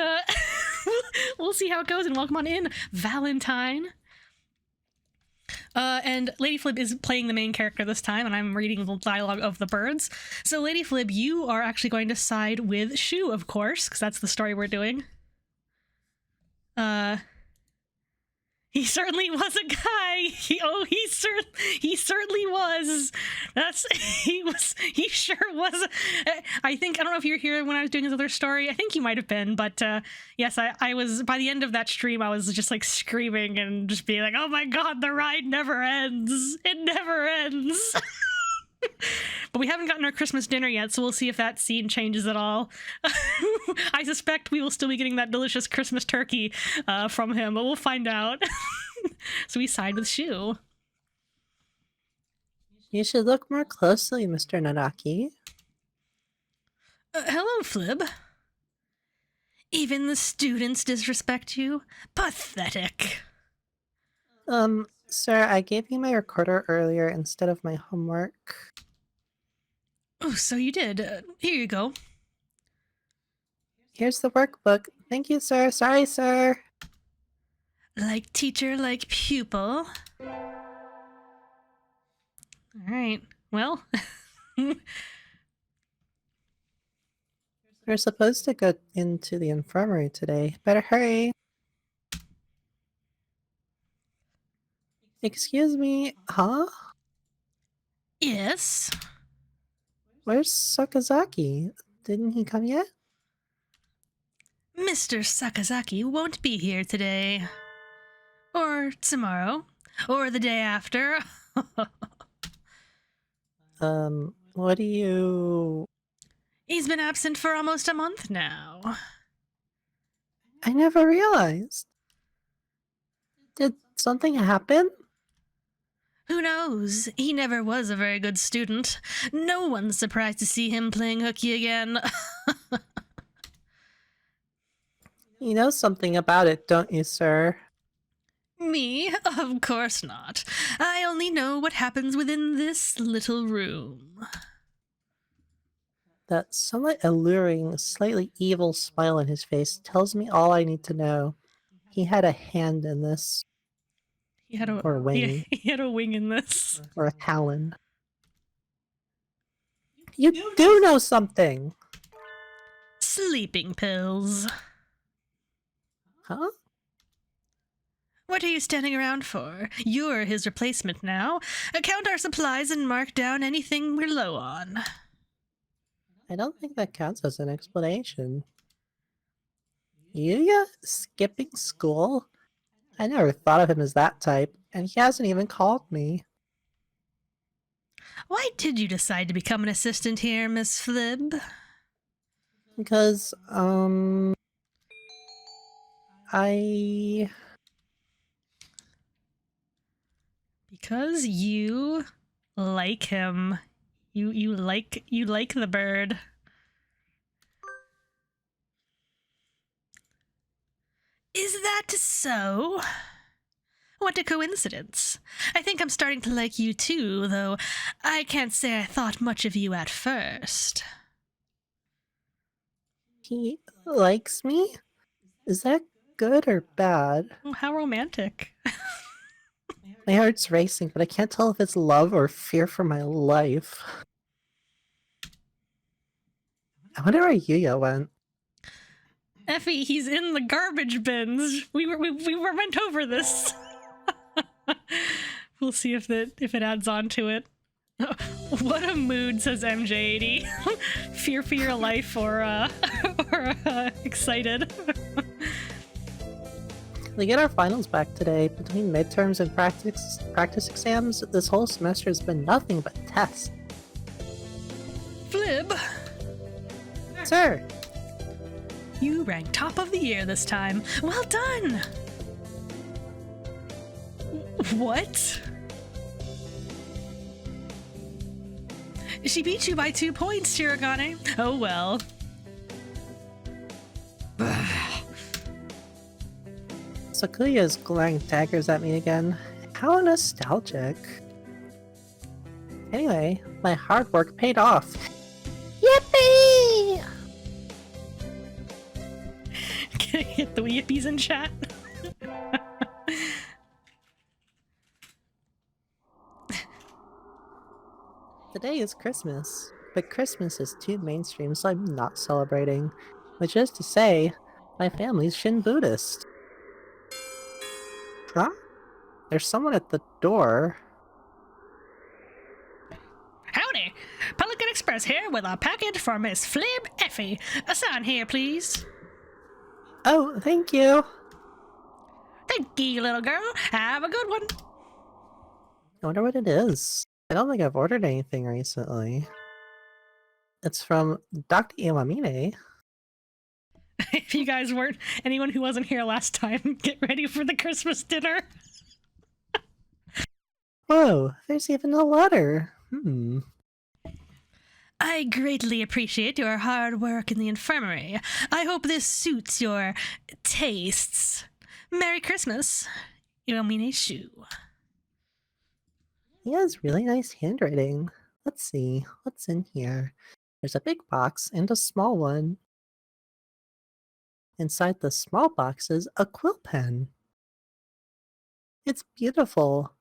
we'll see how it goes. And welcome on in, Valentine. And LadyFlib is playing the main character this time, and I'm reading the dialogue of the birds. So, LadyFlib, you are actually going to side with Shuu, of course, because that's the story we're doing. He certainly was a guy. He certainly was. He sure was. I don't know if you were here when I was doing his other story. I think you might have been, but yes, I was, by the end of that stream, I was just like screaming and just being like, oh my god, the ride never ends. It never ends. But we haven't gotten our Christmas dinner yet, so we'll see if that scene changes at all. I suspect we will still be getting that delicious Christmas turkey from him, but we'll find out. So we side with Shuu. You should look more closely, Mr. Nanaki. Hello, Flib. Even the students disrespect you? Pathetic. Sir, I gave you my recorder earlier instead of my homework. Oh, so you did. Here you go. Here's the workbook. Thank you, sir. Sorry, sir. Like teacher, like pupil. Alright, well. We're supposed to go into the infirmary today. Better hurry. Excuse me, huh? Yes? Where's Sakazaki? Didn't he come yet? Mr. Sakazaki won't be here today. Or tomorrow. Or the day after. What do you... He's been absent for almost a month now. I never realized. Did something happen? Who knows? He never was a very good student. No one's surprised to see him playing hooky again. You know something about it, don't you, sir? Me? Of course not. I only know what happens within this little room. That somewhat alluring, slightly evil smile on his face tells me all I need to know. He had a hand in this, He had a or a wing, he had a wing in this. or a talon. You do know something! Sleeping pills. Huh? What are you standing around for? You're his replacement now. Count our supplies and mark down anything we're low on. I don't think that counts as an explanation. Yuya skipping school? I never thought of him as that type, and he hasn't even called me. Why did you decide to become an assistant here, Miss Flib? Because, I... Because you like him. You like the bird. Is that so? What a coincidence. I think I'm starting to like you too, though I can't say I thought much of you at first. He likes me? Is that good or bad? Oh, how romantic. My heart's racing, but I can't tell if it's love or fear for my life. I wonder where Yuya went. Effie, he's in the garbage bins. We went over this. We'll see if it adds on to it. What a mood, says MJ80. Fear for your life or excited. We get our finals back today. Between midterms and practice exams, this whole semester has been nothing but tests. Flib, Sir! you ranked top of the year this time. Well done! What? She beat you by 2 points, Shirogane. Oh well. Sakuya's glaring daggers at me again. How nostalgic. Anyway, my hard work paid off. Yippee! Can I get the yippies in chat? Today is Christmas, but Christmas is too mainstream, so I'm not celebrating. Which is to say, my family's Shin Buddhist. Huh? There's someone at the door. Howdy! Pelican Express here with a package for Miss Flib Effie. A sign here, please. Oh, thank you! Thank you, little girl. Have a good one. I wonder what it is. I don't think I've ordered anything recently. It's from Dr. Iwamine. If you guys weren't, anyone who wasn't here last time, get ready for the Christmas dinner. Whoa, there's even a letter. I greatly appreciate your hard work in the infirmary. I hope this suits your tastes. Merry Christmas, Iwamine Shuu. He has really nice handwriting. Let's see, what's in here? There's a big box and a small one. Inside the small box is a quill pen. It's beautiful.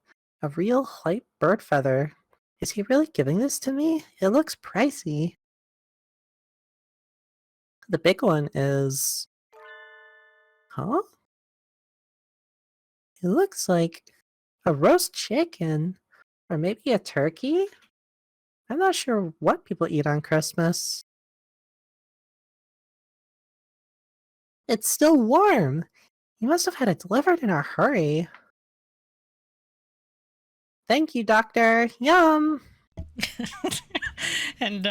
A real white bird feather. Is he really giving this to me? It looks pricey. The big one is... Huh? It looks like a roast chicken. Or maybe a turkey? I'm not sure what people eat on Christmas. It's still warm! You must have had it delivered in a hurry. Thank you, Doctor. Yum! And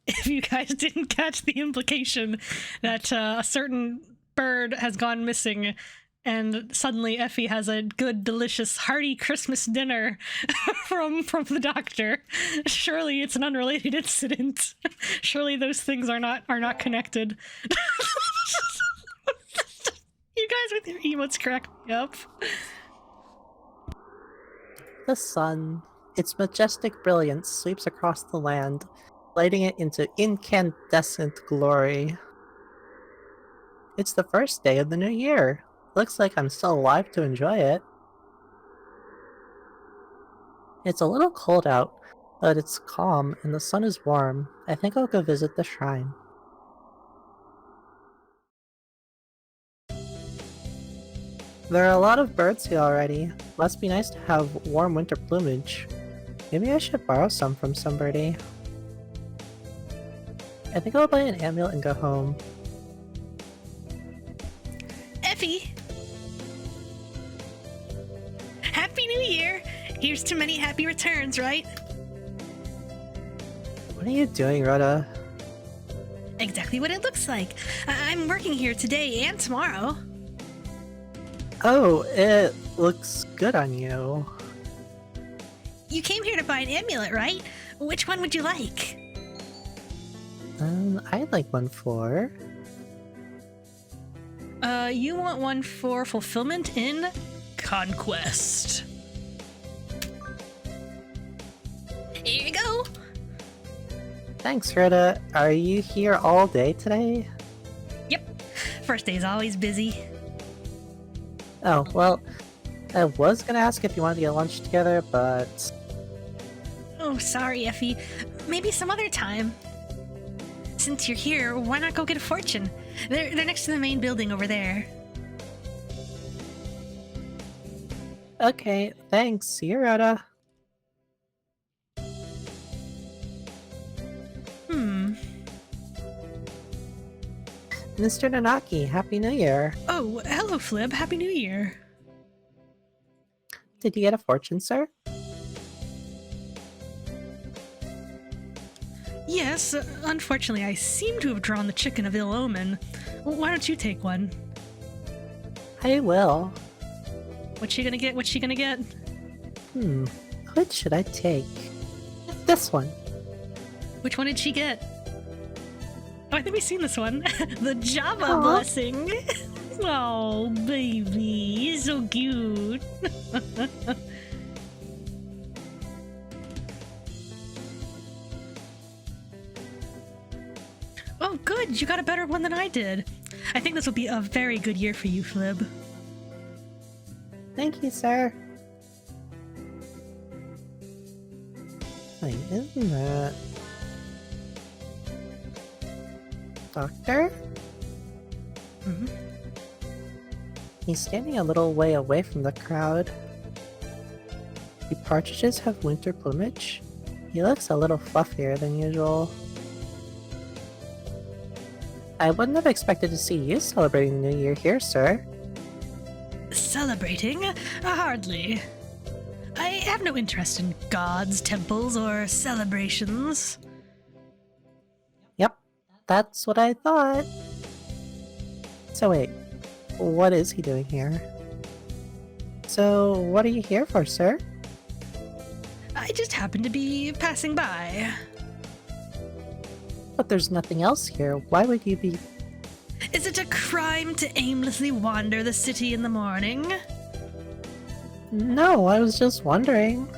if you guys didn't catch the implication that a certain bird has gone missing and suddenly Effie has a good, delicious, hearty Christmas dinner from the doctor, surely it's an unrelated incident. Surely those things are not connected. You guys with your emotes crack me up. The sun, its majestic brilliance sweeps across the land. lighting it into incandescent glory. It's the first day of the new year. Looks like I'm still alive to enjoy it. It's a little cold out, but it's calm and the sun is warm. I think I'll go visit the shrine. There are a lot of birds here already. Must be nice to have warm winter plumage. Maybe I should borrow some from somebody. I think I'll buy an amulet and go home. Effie! Happy New Year! Here's to many happy returns, right? What are you doing, Rhoda? Exactly what it looks like. I'm working here today and tomorrow. Oh, it looks good on you. You came here to buy an amulet, right? Which one would you like? I'd like one for... You want one for fulfillment in Conquest. Here you go! Thanks, Rhoda. Are you here all day today? Yep. First day's always busy. Oh, well, I was gonna ask if you wanted to get lunch together, but... Oh, sorry, Effie. Maybe some other time. Since you're here, why not go get a fortune? They're next to the main building over there. Okay, thanks. See you, Rhoda. Mr. Nanaki, Happy New Year. Oh, hello, Flib. Happy New Year. Did you get a fortune, sir? Yes, unfortunately, I seem to have drawn the chicken of ill omen. Why don't you take one? I will. What's she gonna get? What's she gonna get? Which should I take? This one. Which one did she get? Oh, I think we've seen this one. The Java Aw. blessing. Oh, baby, you're so cute. Oh, good. You got a better one than I did. I think this will be a very good year for you, Flib. Thank you, sir. Wait, isn't that... Doctor? Mhm. He's standing a little way away from the crowd. Do partridges have winter plumage? He looks a little fluffier than usual. I wouldn't have expected to see you celebrating the New Year here, sir. Celebrating? Hardly. I have no interest in gods, temples, or celebrations. Yep, that's what I thought. So wait, what is he doing here? So, what are you here for, sir? I just happened to be passing by. But there's nothing else here. Why would you be... Is it a crime to aimlessly wander the city in the morning? No, I was just wondering.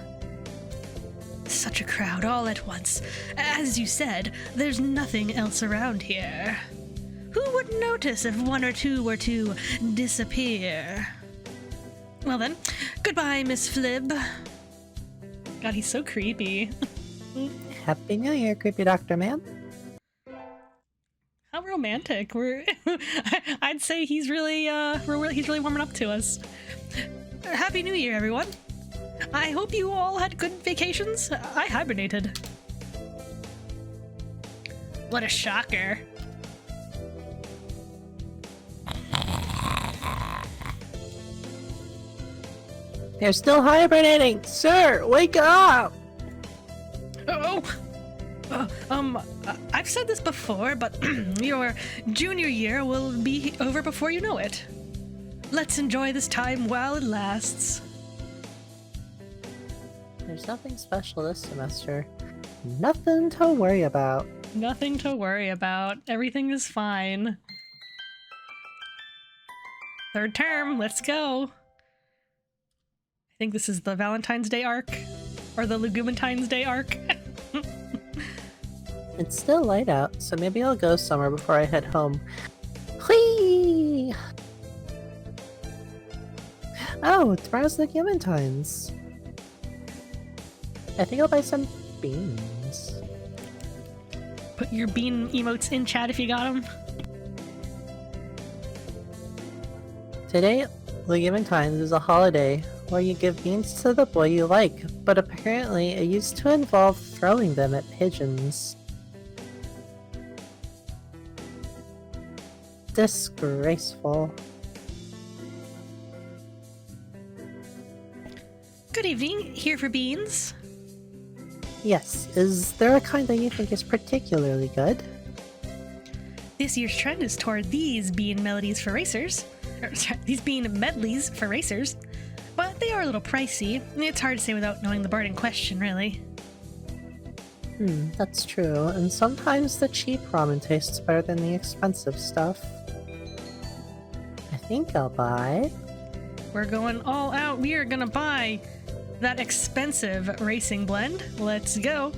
Such a crowd all at once. As you said, there's nothing else around here. Who would notice if one or two were to disappear? Well then, goodbye, Miss Flib. God, he's so creepy. Happy New Year, creepy Doctor Man. How romantic. I'd say he's really he's really warming up to us. Happy New Year, everyone. I hope you all had good vacations. I hibernated. What a shocker. They're still hibernating! Sir, wake up! Oh! I've said this before, but your junior year will be over before you know it. Let's enjoy this time while it lasts. There's nothing special this semester. Nothing to worry about. Nothing to worry about. Everything is fine. Third term, let's go. I think this is the Valentine's Day arc, or the Legumentine's Day arc. It's still light out, so maybe I'll go somewhere before I head home. Whee! Oh, tomorrow's the Clementines. I think I'll buy some beans. Put your bean emotes in chat if you got them. Today, Clementines is a holiday where you give beans to the boy you like, but apparently it used to involve throwing them at pigeons. Disgraceful. Good evening, here for beans. Yes, is there a kind that you think is particularly good? This year's trend is toward these bean melodies for racers. Sorry, these bean medleys for racers. But they are a little pricey. It's hard to say without knowing the bird in question, really. That's true, and sometimes the cheap ramen tastes better than the expensive stuff. I think I'll buy... We're going all out. We are gonna buy that expensive racing blend. Let's go.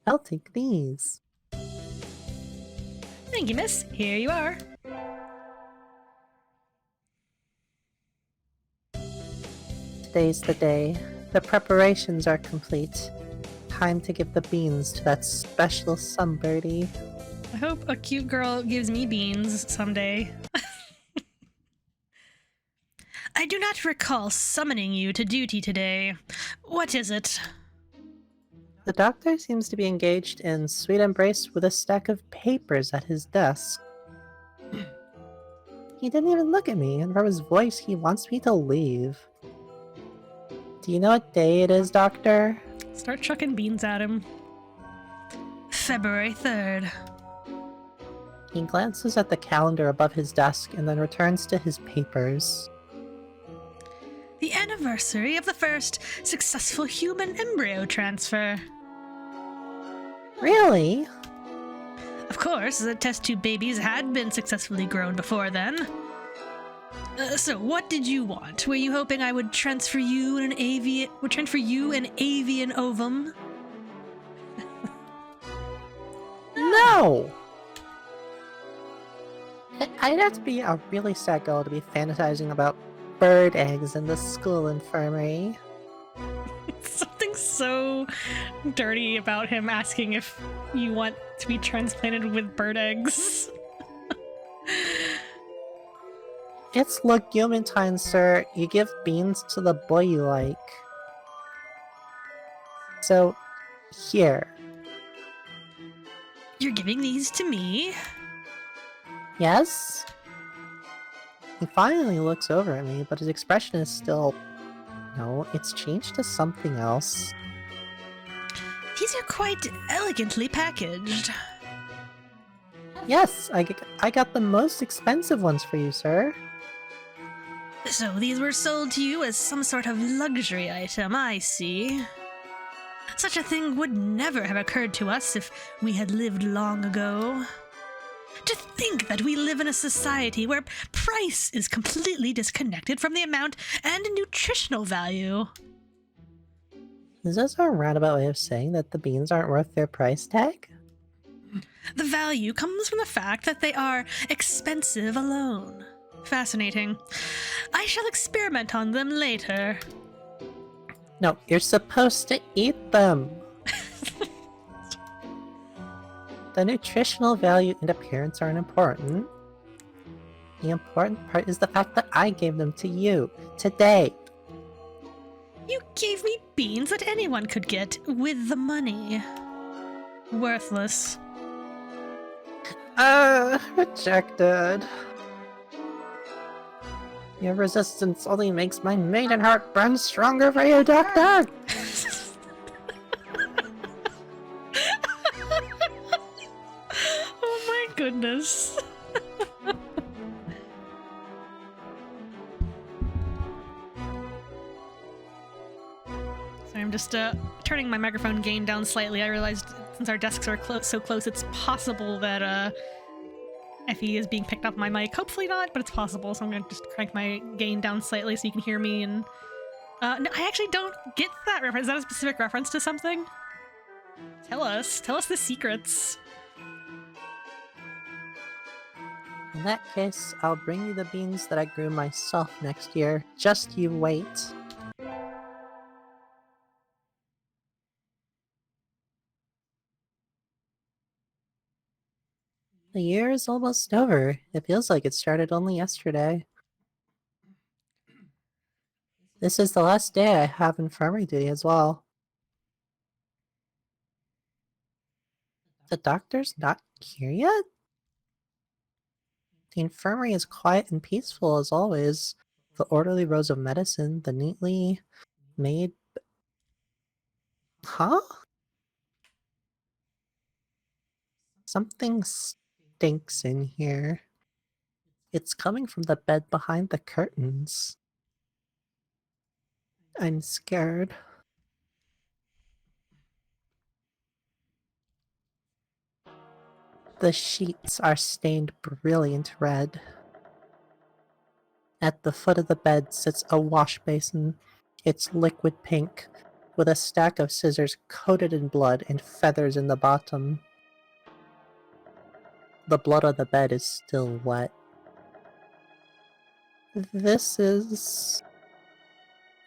I'll take these. Thank you, miss. Here you are. Today's the day. The preparations are complete. Time to give the beans to that special sunbirdie. I hope a cute girl gives me beans someday. I do not recall summoning you to duty today. What is it? The doctor seems to be engaged in sweet embrace with a stack of papers at his desk. He didn't even look at me, and from his voice he wants me to leave. Do you know what day it is, Doctor? Start chucking beans at him. February 3rd. He glances at the calendar above his desk and then returns to his papers. The anniversary of the first successful human embryo transfer. Really? Of course, the test tube babies had been successfully grown before then. So, what did you want? Were you hoping I would transfer you an avian ovum? No! I'd have to be a really sad girl to be fantasizing about bird eggs in the school infirmary. Something so dirty about him asking if you want to be transplanted with bird eggs. It's Legumentine, sir. You give beans to the boy you like. So, here. You're giving these to me? Yes? He finally looks over at me, but his expression is still... No, it's changed to something else. These are quite elegantly packaged. Yes, I got the most expensive ones for you, sir. So these were sold to you as some sort of luxury item, I see. Such a thing would never have occurred to us if we had lived long ago. To think that we live in a society where price is completely disconnected from the amount and nutritional value. Is this a roundabout way of saying that the beans aren't worth their price tag? The value comes from the fact that they are expensive alone. Fascinating. I shall experiment on them later. No, you're supposed to eat them! The nutritional value and appearance aren't important. The important part is the fact that I gave them to you, today. You gave me beans that anyone could get with the money. Worthless. Rejected. Your resistance only makes my maiden heart burn stronger for you, Doctor! Oh my goodness. Sorry, I'm just turning my microphone gain down slightly. I realized since our desks are so close, it's possible that Effie is being picked up my mic. Hopefully not, but it's possible. So I'm gonna just crank my gain down slightly so you can hear me. And no, I actually don't get that reference. Is that a specific reference to something? Tell us the secrets. In that case, I'll bring you the beans that I grew myself next year. Just you wait. The year is almost over. It feels like it started only yesterday. This is the last day I have infirmary duty as well. The doctor's not here yet? The infirmary is quiet and peaceful as always. The orderly rows of medicine, the neatly made... Huh? Something stinks in here. It's coming from the bed behind the curtains. I'm scared. The sheets are stained brilliant red. At the foot of the bed sits a wash basin. It's liquid pink, with a stack of scissors coated in blood and feathers in the bottom. The blood on the bed is still wet. This is...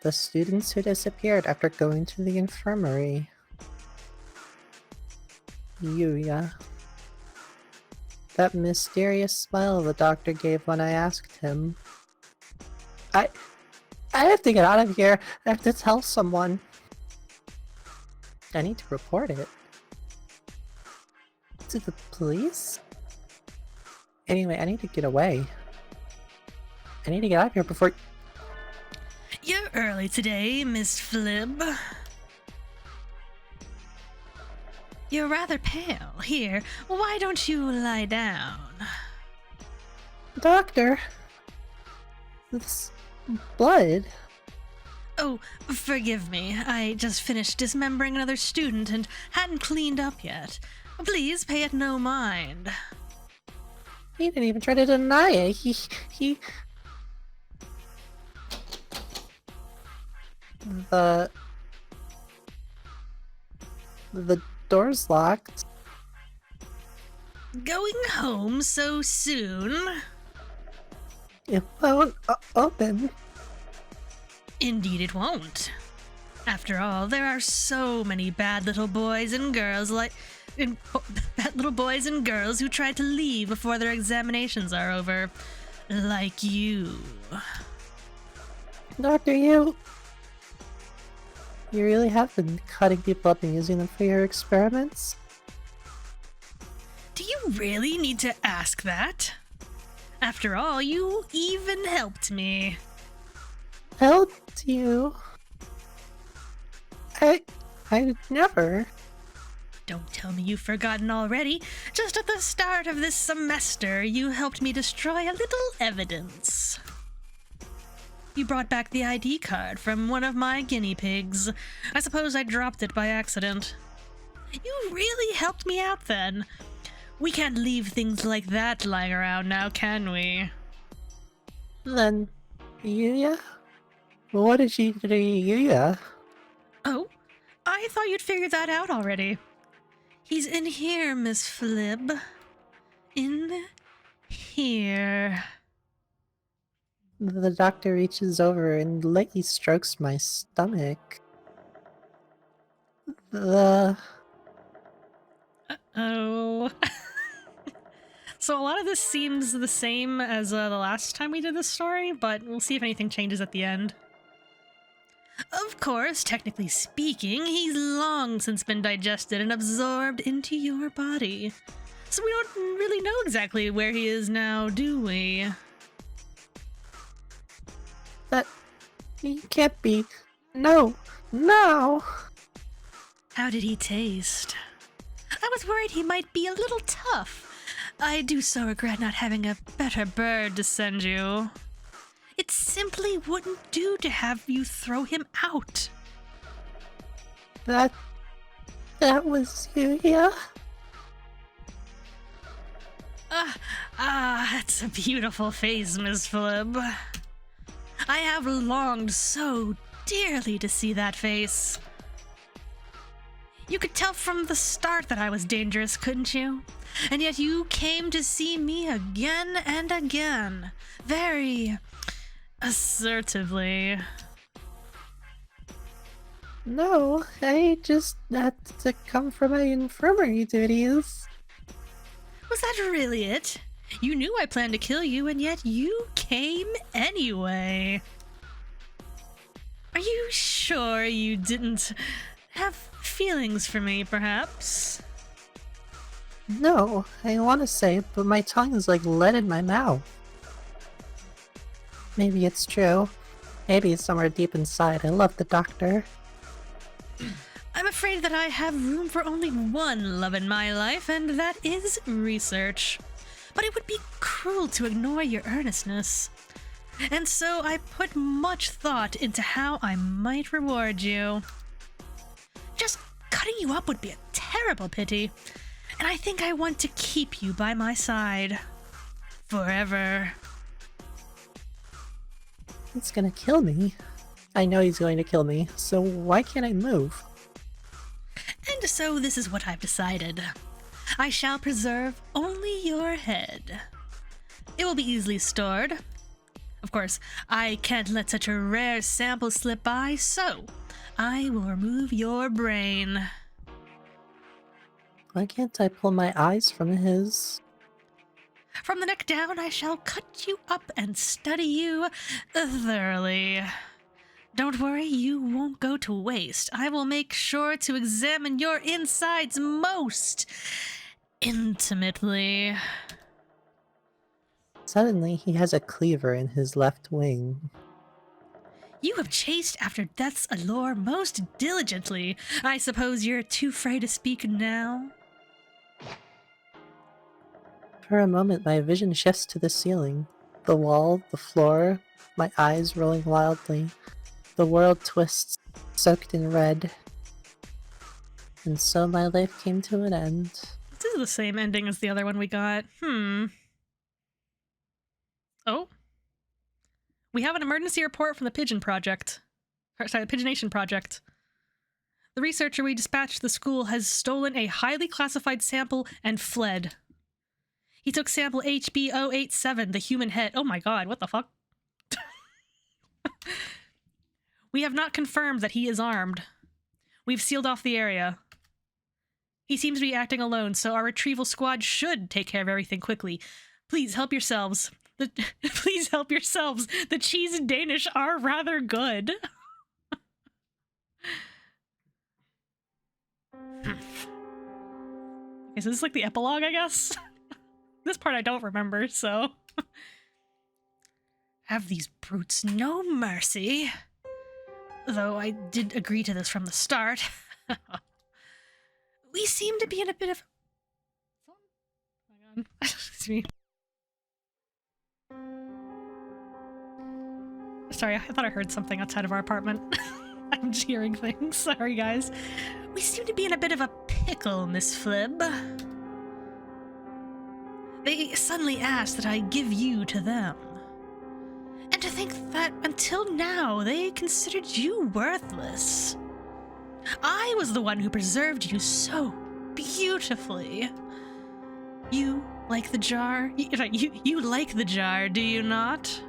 the students who disappeared after going to the infirmary. Yuya. That mysterious smile the doctor gave when I asked him. I have to get out of here. I have to tell someone. I need to report it. To the police? Anyway, I need to get away. I need to get out of here before... You're early today, Miss Flib. You're rather pale. Here, why don't you lie down? Doctor! This... blood... Oh, forgive me. I just finished dismembering another student and hadn't cleaned up yet. Please pay it no mind. He didn't even try to deny it. He... The door's locked. Going home so soon? It won't open. Indeed it won't. After all, there are so many bad little boys and girls bad little boys and girls who try to leave before their examinations are over. Like you. Doctor, you really have been cutting people up and using them for your experiments? Do you really need to ask that? After all, you even helped me. Helped you? I never. Don't tell me you've forgotten already. Just at the start of this semester, you helped me destroy a little evidence. You brought back the ID card from one of my guinea pigs. I suppose I dropped it by accident. You really helped me out then. We can't leave things like that lying around now, can we? Then, Yuya? What did you do to Yuya? Oh, I thought you'd figured that out already. He's in here, Miss Flib. In here. The doctor reaches over and lightly strokes my stomach. Oh. So a lot of this seems the same as the last time we did this story, but we'll see if anything changes at the end. Of course, technically speaking, he's long since been digested and absorbed into your body. So we don't really know exactly where he is now, do we? That... he can't be... No! No! How did he taste? I was worried he might be a little tough. I do so regret not having a better bird to send you. It simply wouldn't do to have you throw him out. That was Yuya? That's a beautiful face, Miss Flib. I have longed so dearly to see that face. You could tell from the start that I was dangerous, couldn't you? And yet you came to see me again and again. Very assertively. No, I just had to come for my infirmary duties. Was that really it? You knew I planned to kill you, and yet you came anyway. Are you sure you didn't have feelings for me, perhaps? No, I want to say it, but my tongue is like lead in my mouth. Maybe it's true. Maybe somewhere deep inside I love the doctor. I'm afraid that I have room for only one love in my life, and that is research. But it would be cruel to ignore your earnestness. And so I put much thought into how I might reward you. Just cutting you up would be a terrible pity, and I think I want to keep you by my side. Forever. He's gonna kill me. I know he's going to kill me, so why can't I move? And so this is what I've decided. I shall preserve only your head. It will be easily stored. Of course, I can't let such a rare sample slip by, so I will remove your brain. Why can't I pull my eyes from his? From the neck down, I shall cut you up and study you thoroughly. Don't worry, you won't go to waste. I will make sure to examine your insides most intimately. Suddenly, he has a cleaver in his left wing. You have chased after death's allure most diligently. I suppose you're too afraid to speak now? For a moment, my vision shifts to the ceiling. The wall, the floor, my eyes rolling wildly. The world twists, soaked in red. And so my life came to an end. This is the same ending as the other one we got. Oh. We have an emergency report from the Pigeon Project. Sorry, the Pigeonation Project. The researcher we dispatched to the school has stolen a highly classified sample and fled. He took sample HB087, the human head. Oh my god, what the fuck? We have not confirmed that he is armed. We've sealed off the area. He seems to be acting alone, so our retrieval squad should take care of everything quickly. Please help yourselves. Please help yourselves. The cheese and Danish are rather good. Okay, so this is like the epilogue, I guess? This part I don't remember, so... Have these brutes no mercy. Though I did agree to this from the start. We seem to be in a bit of... Oh my god. Excuse me. Sorry, I thought I heard something outside of our apartment. I'm just hearing things. Sorry, guys. We seem to be in a bit of a pickle, Miss Flib. They suddenly asked that I give you to them. And to think that until now they considered you worthless. I was the one who preserved you so beautifully. You like the jar? You like the jar, do you not?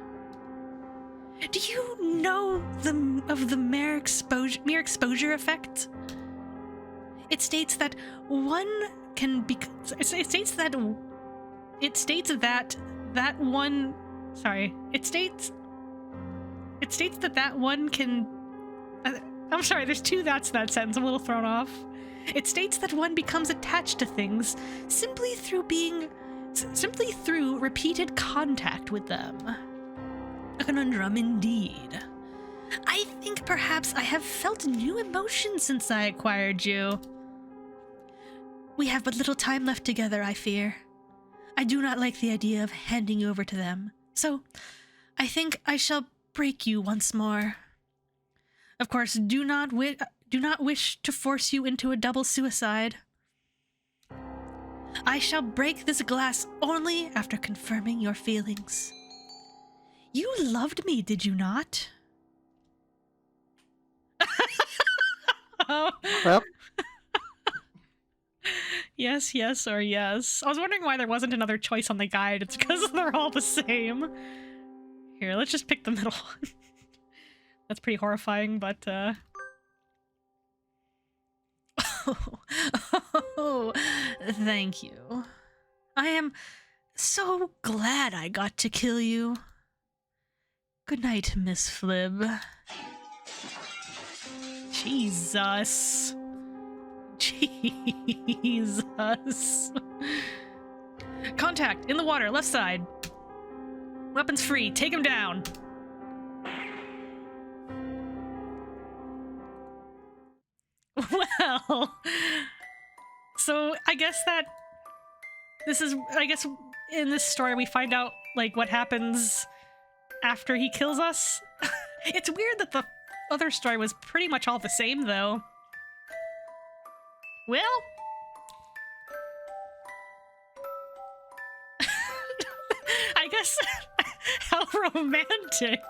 Do you know of the mere exposure effect? It states that one can be. It states that one can. I'm sorry. There's two that's that sentence. I'm a little thrown off. It states that one becomes attached to things simply through repeated contact with them. A conundrum indeed. I think perhaps I have felt new emotions since I acquired you. We have but little time left together, I fear. I do not like the idea of handing you over to them, so I think I shall break you once more. Of course, do not wish to force you into a double suicide. I shall break this glass only after confirming your feelings. You loved me, did you not? Well, Yes, yes, or yes. I was wondering why there wasn't another choice on the guide. It's because they're all the same. Here, let's just pick the middle one. That's pretty horrifying, but, Oh, thank you. I am so glad I got to kill you. Good night, Miss Flib. Jesus. Jesus. Contact, in the water, left side. Weapons free, take him down. Well, so I guess that this is, I guess in this story we find out, like, what happens after he kills us. It's weird that the other story was pretty much all the same, though. Well, I guess how romantic.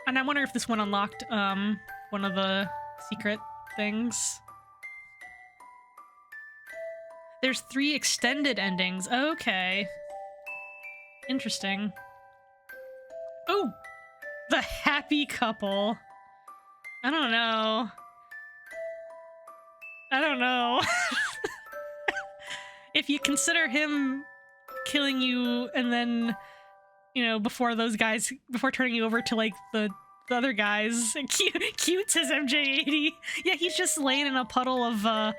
And I wonder if this one unlocked one of the secret things. There's 3 extended endings. Okay. Interesting. Oh! The happy couple. I don't know. I don't know. If you consider him killing you and then, you know, before turning you over to, like, the other guys. Cute says MJ80. Yeah, he's just laying in a puddle of,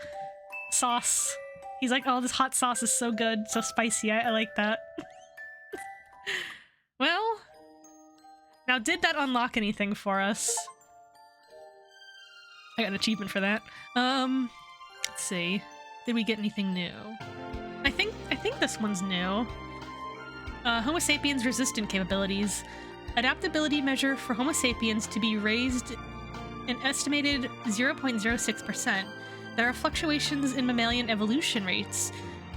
sauce. He's like, oh, this hot sauce is so good, so spicy, I like that. Well, now did that unlock anything for us? I got an achievement for that. Let's see. Did we get anything new? I think this one's new. Homo sapiens resistant capabilities. Adaptability measure for Homo sapiens to be raised an estimated 0.06%. There are fluctuations in mammalian evolution rates.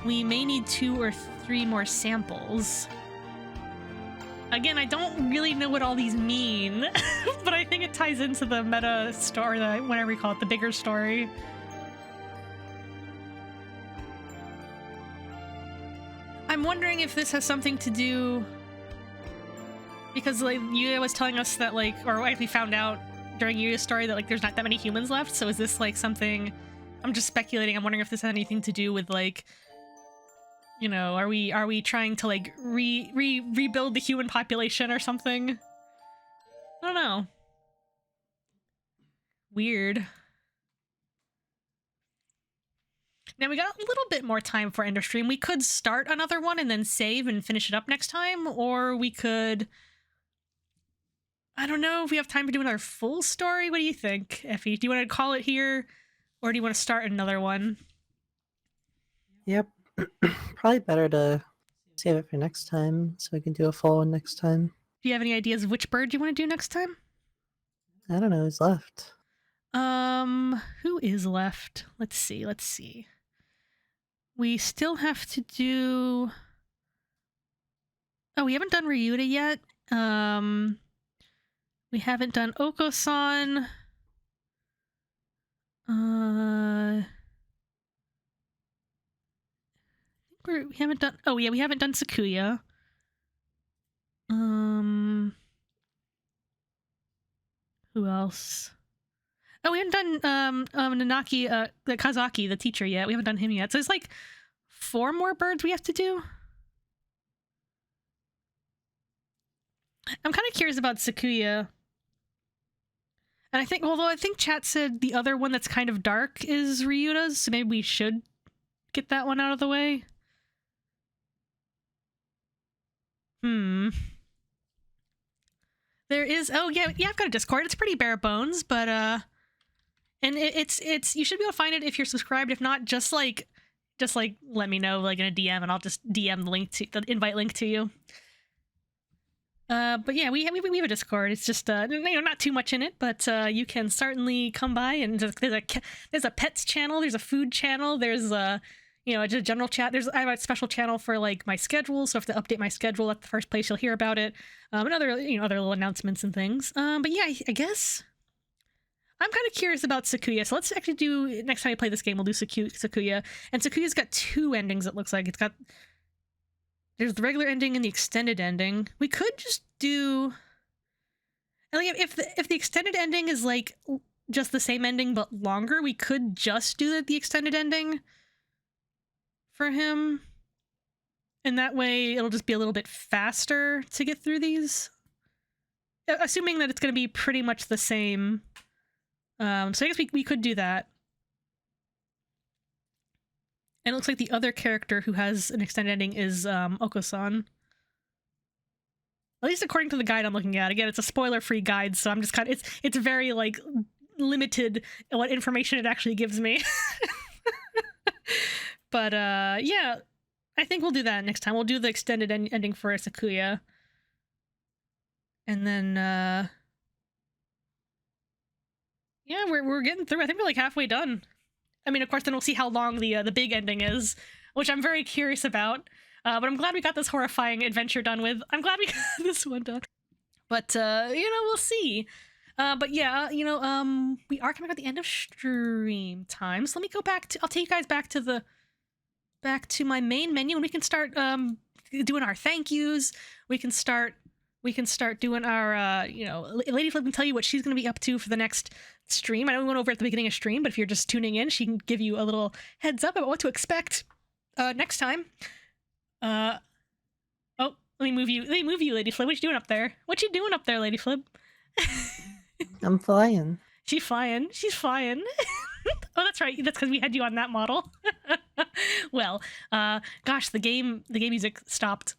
We may need 2 or 3 more samples. Again, I don't really know what all these mean, but I think it ties into the meta story, whatever you call it, the bigger story. I'm wondering if this has something to do... Because, like, Yuya was telling us that, like, or like we found out during Yuya's story that, like, there's not that many humans left, so is this, like, something... I'm just speculating. I'm wondering if this has anything to do with, like, you know, are we trying to, like, rebuild the human population or something? I don't know. Weird. Now we got a little bit more time for end of stream. We could start another one and then save and finish it up next time, or we could... I don't know if we have time to do another full story. What do you think, Effie? Do you want to call it here, or do you want to start another one? Yep. Probably better to save it for next time, so we can do a full one next time. Do you have any ideas of which bird you want to do next time? I don't know who's left. Who is left? Let's see. We still have to do... Oh, we haven't done Ryuta yet. We haven't done Oko-san. We haven't done... Oh, yeah, we haven't done Sakuya. Who else? Oh, we haven't done Nanaki, the Kazaki, the teacher, yet. We haven't done him yet. So it's like 4 more birds we have to do. I'm kind of curious about Sakuya. And I think, although I think chat said the other one that's kind of dark is Ryuta's, so maybe we should get that one out of the way. There is, oh yeah, I've got a Discord. It's pretty bare bones, but and it's you should be able to find it if you're subscribed. If not, just like let me know, like, in a DM, and I'll just DM the invite link to you. But yeah, we have a Discord. It's just you know, not too much in it, but you can certainly come by, and there's a pets channel, there's a food channel, there's you know, just a general chat. I have a special channel for like my schedule, so if I have to update my schedule, that's the first place you'll hear about it. And other, you know, other little announcements and things. But yeah, I guess I'm kind of curious about Sakuya, so let's actually do, next time we play this game, we'll do Sakuya. And Sakuya's got 2 endings, it looks like. There's the regular ending and the extended ending. We could just do, like, if the extended ending is like just the same ending but longer, we could just do the extended ending for him. And that way it'll just be a little bit faster to get through these. Assuming that it's going to be pretty much the same. So I guess we could do that. And it looks like the other character who has an extended ending is Oko-san. At least according to the guide I'm looking at. Again, it's a spoiler-free guide, so I'm just kind of... It's very, like, limited what information it actually gives me. But, yeah, I think we'll do that next time. We'll do the extended ending for Sakuya. And then, yeah, we're getting through. I think we're like halfway done. I mean, of course, then we'll see how long the big ending is, which I'm very curious about. But I'm glad we got this horrifying adventure done with. I'm glad we got this one done. But, you know, we'll see. But yeah, you know, we are coming at the end of stream time. So let me go back to, I'll take you guys back to my main menu, and we can start doing our thank yous. We can start doing our, you know, LadyFlib can tell you what she's going to be up to for the next stream. I know we went over at the beginning of stream, but if you're just tuning in, she can give you a little heads up about what to expect next time. Oh, let me move you, LadyFlib. What you doing up there? What you doing up there, LadyFlib? I'm flying. She's flying. Oh, that's right. That's because we had you on that model. Well, gosh, the game music stopped.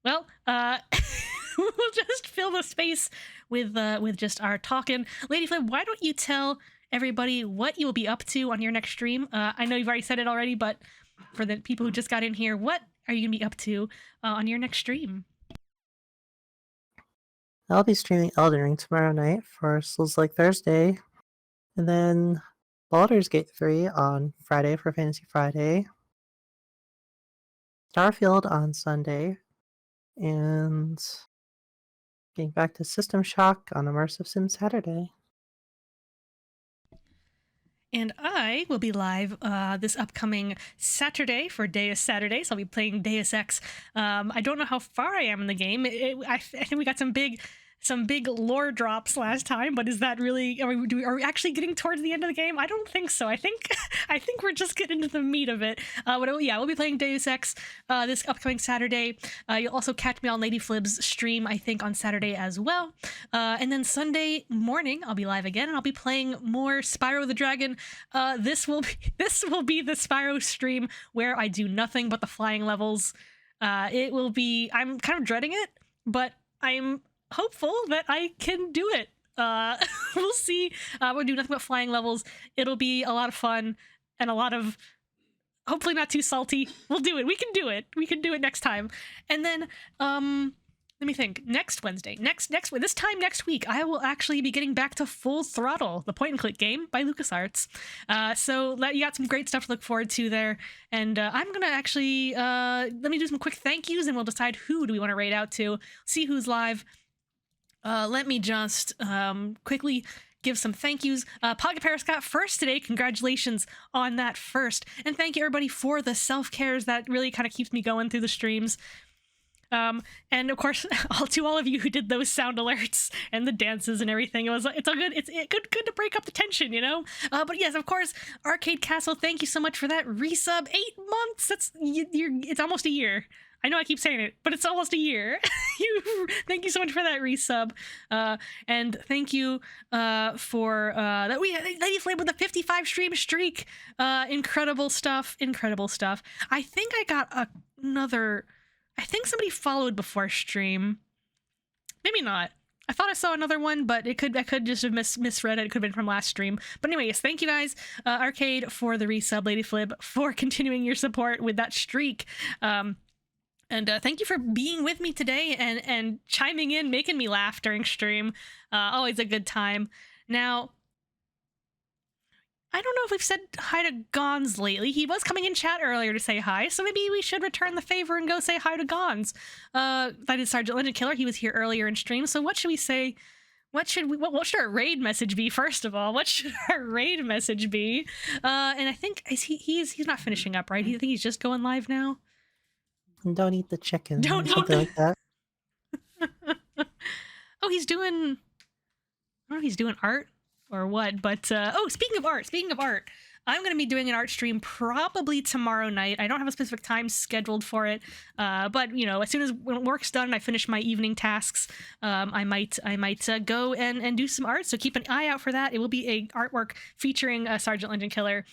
Well, we'll just fill the space with just our talking. LadyFlib, why don't you tell everybody what you will be up to on your next stream? I know you've already said it already, but for the people who just got in here, what are you going to be up to on your next stream? I'll be streaming Elden Ring tomorrow night for Souls Like Thursday. And then Baldur's Gate 3 on Friday for Fantasy Friday. Starfield on Sunday. And getting back to System Shock on Immersive Sim Saturday. And I will be live this upcoming Saturday for Deus Saturday, so I'll be playing Deus Ex. I don't know how far I am in the game. I think we got some big lore drops last time, but is that really, are we actually getting towards the end of the game? I don't think so. I think we're just getting into the meat of it. But yeah, we'll be playing Deus Ex this upcoming Saturday. You'll also catch me on LadyFlib's stream, I think, on Saturday as well. And then Sunday morning, I'll be live again, and I'll be playing more Spyro the Dragon. This will be the Spyro stream where I do nothing but the flying levels. It will be, I'm kind of dreading it, but I'm hopeful that I can do it. We'll see. We'll do nothing but flying levels. It'll be a lot of fun and a lot of, hopefully not too salty. We'll do it. We can do it. We can do it next time. And then, let me think. Next Wednesday, this time next week, I will actually be getting back to Full Throttle, the point-and-click game by LucasArts. So you got some great stuff to look forward to there. And I'm gonna actually let me do some quick thank yous, and we'll decide who do we want to raid out to. See who's live. Let me just quickly give some thank yous. Pocket Paris got first today. Congratulations on that first. And thank you everybody for the self-cares. That really kind of keeps me going through the streams. And of course, to all of you who did those sound alerts and the dances and everything. It's all good. It's good to break up the tension, you know? But yes, of course, Arcade Castle, thank you so much for that resub. 8 months. It's almost a year. I know I keep saying it, but it's almost a year. Thank you so much for that resub. And thank you for that. We had LadyFlib with a 55 stream streak. Incredible stuff. I think I got another. I think somebody followed before stream. Maybe not. I thought I saw another one, but I could just have misread it. It could have been from last stream. But anyway, yes, thank you guys, Arcade, for the resub, LadyFlib, for continuing your support with that streak. And thank you for being with me today and chiming in, making me laugh during stream. Always a good time. Now, I don't know if we've said hi to Gons lately. He was coming in chat earlier to say hi, so maybe we should return the favor and go say hi to Gons. That is Sergeant Legend Killer. He was here earlier in stream, so what should we say? What should our raid message be, first of all? What should our raid message be? And I think he's not finishing up, right? I think he's just going live now. Don't eat the chicken. Don't eat something like that. Oh, he's doing... I don't know if he's doing art or what, but... oh, speaking of art, I'm going to be doing an art stream probably tomorrow night. I don't have a specific time scheduled for it, but, you know, as soon as when work's done and I finish my evening tasks, I might go and do some art, so keep an eye out for that. It will be a artwork featuring Sergeant Legend Killer,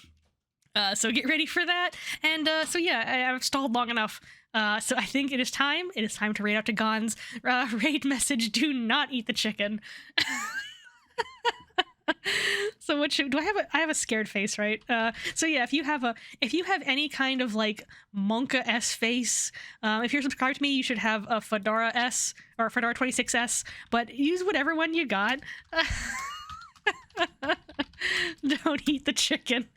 so get ready for that. And so yeah, I've stalled long enough. So I think it is time to raid out to Gon's raid message: do not eat the chicken. So what should I have a scared face, right? So yeah, if you have any kind of like Monka S face, if you're subscribed to me, you should have a Fedora S or a Fedora 26S, but use whatever one you got. Don't eat the chicken.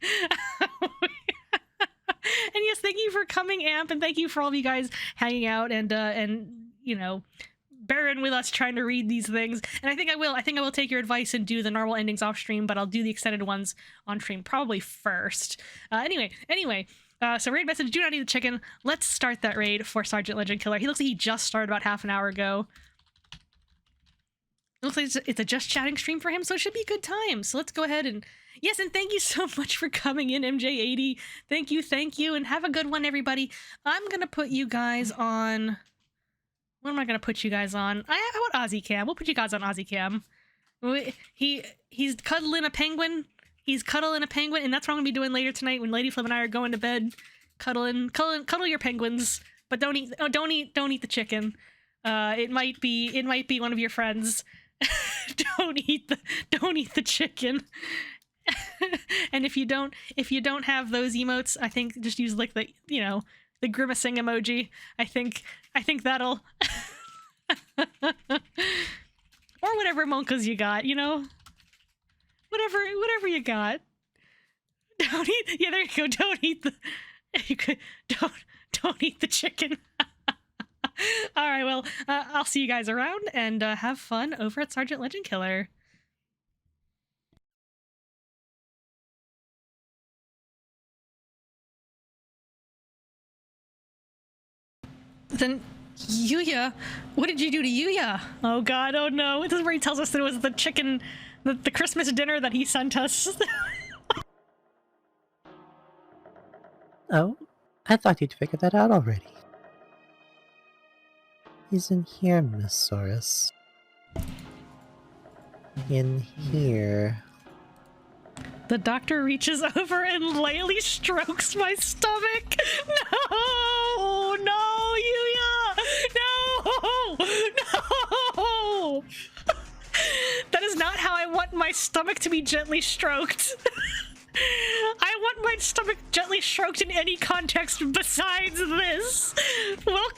And yes, thank you for coming, Amp, and thank you for all of you guys hanging out and you know, bearing with us trying to read these things. And I think I will take your advice and do the normal endings off stream, but I'll do the extended ones on stream probably first. Anyway, so raid message: do not eat the chicken. Let's start that raid for Sergeant Legend Killer. He looks like he just started about half an hour ago. It looks like it's a just chatting stream for him, so it should be a good time. So let's go ahead and... Yes, and thank you so much for coming in, MJ80. Thank you, and have a good one, everybody. I'm gonna put you guys on... What am I gonna put you guys on? How about Aussie Cam? We'll put you guys on Aussie Cam. He's cuddling a penguin. He's cuddling a penguin, and that's what I'm gonna be doing later tonight when LadyFlib and I are going to bed. Cuddle your penguins, but don't eat the chicken. It might be one of your friends. Don't eat the chicken. And if you don't have those emotes, I think just use like the, you know, the grimacing emoji. I think that'll or whatever monkas you got, you know, whatever you got. Don't eat. Yeah, there you go. Don't eat the chicken. All right, well, I'll see you guys around, and have fun over at Sergeant Legend Killer. Then, Yuya, what did you do to Yuya? Oh god, oh no, this is where he tells us that it was the chicken, the Christmas dinner that he sent us. Oh, I thought you'd figured that out already. He's in here, Miss Saurus. In here. The doctor reaches over and lightly strokes my stomach. No! No, Yuya! No! No! That is not how I want my stomach to be gently stroked. I want my stomach gently stroked in any context besides this. Welcome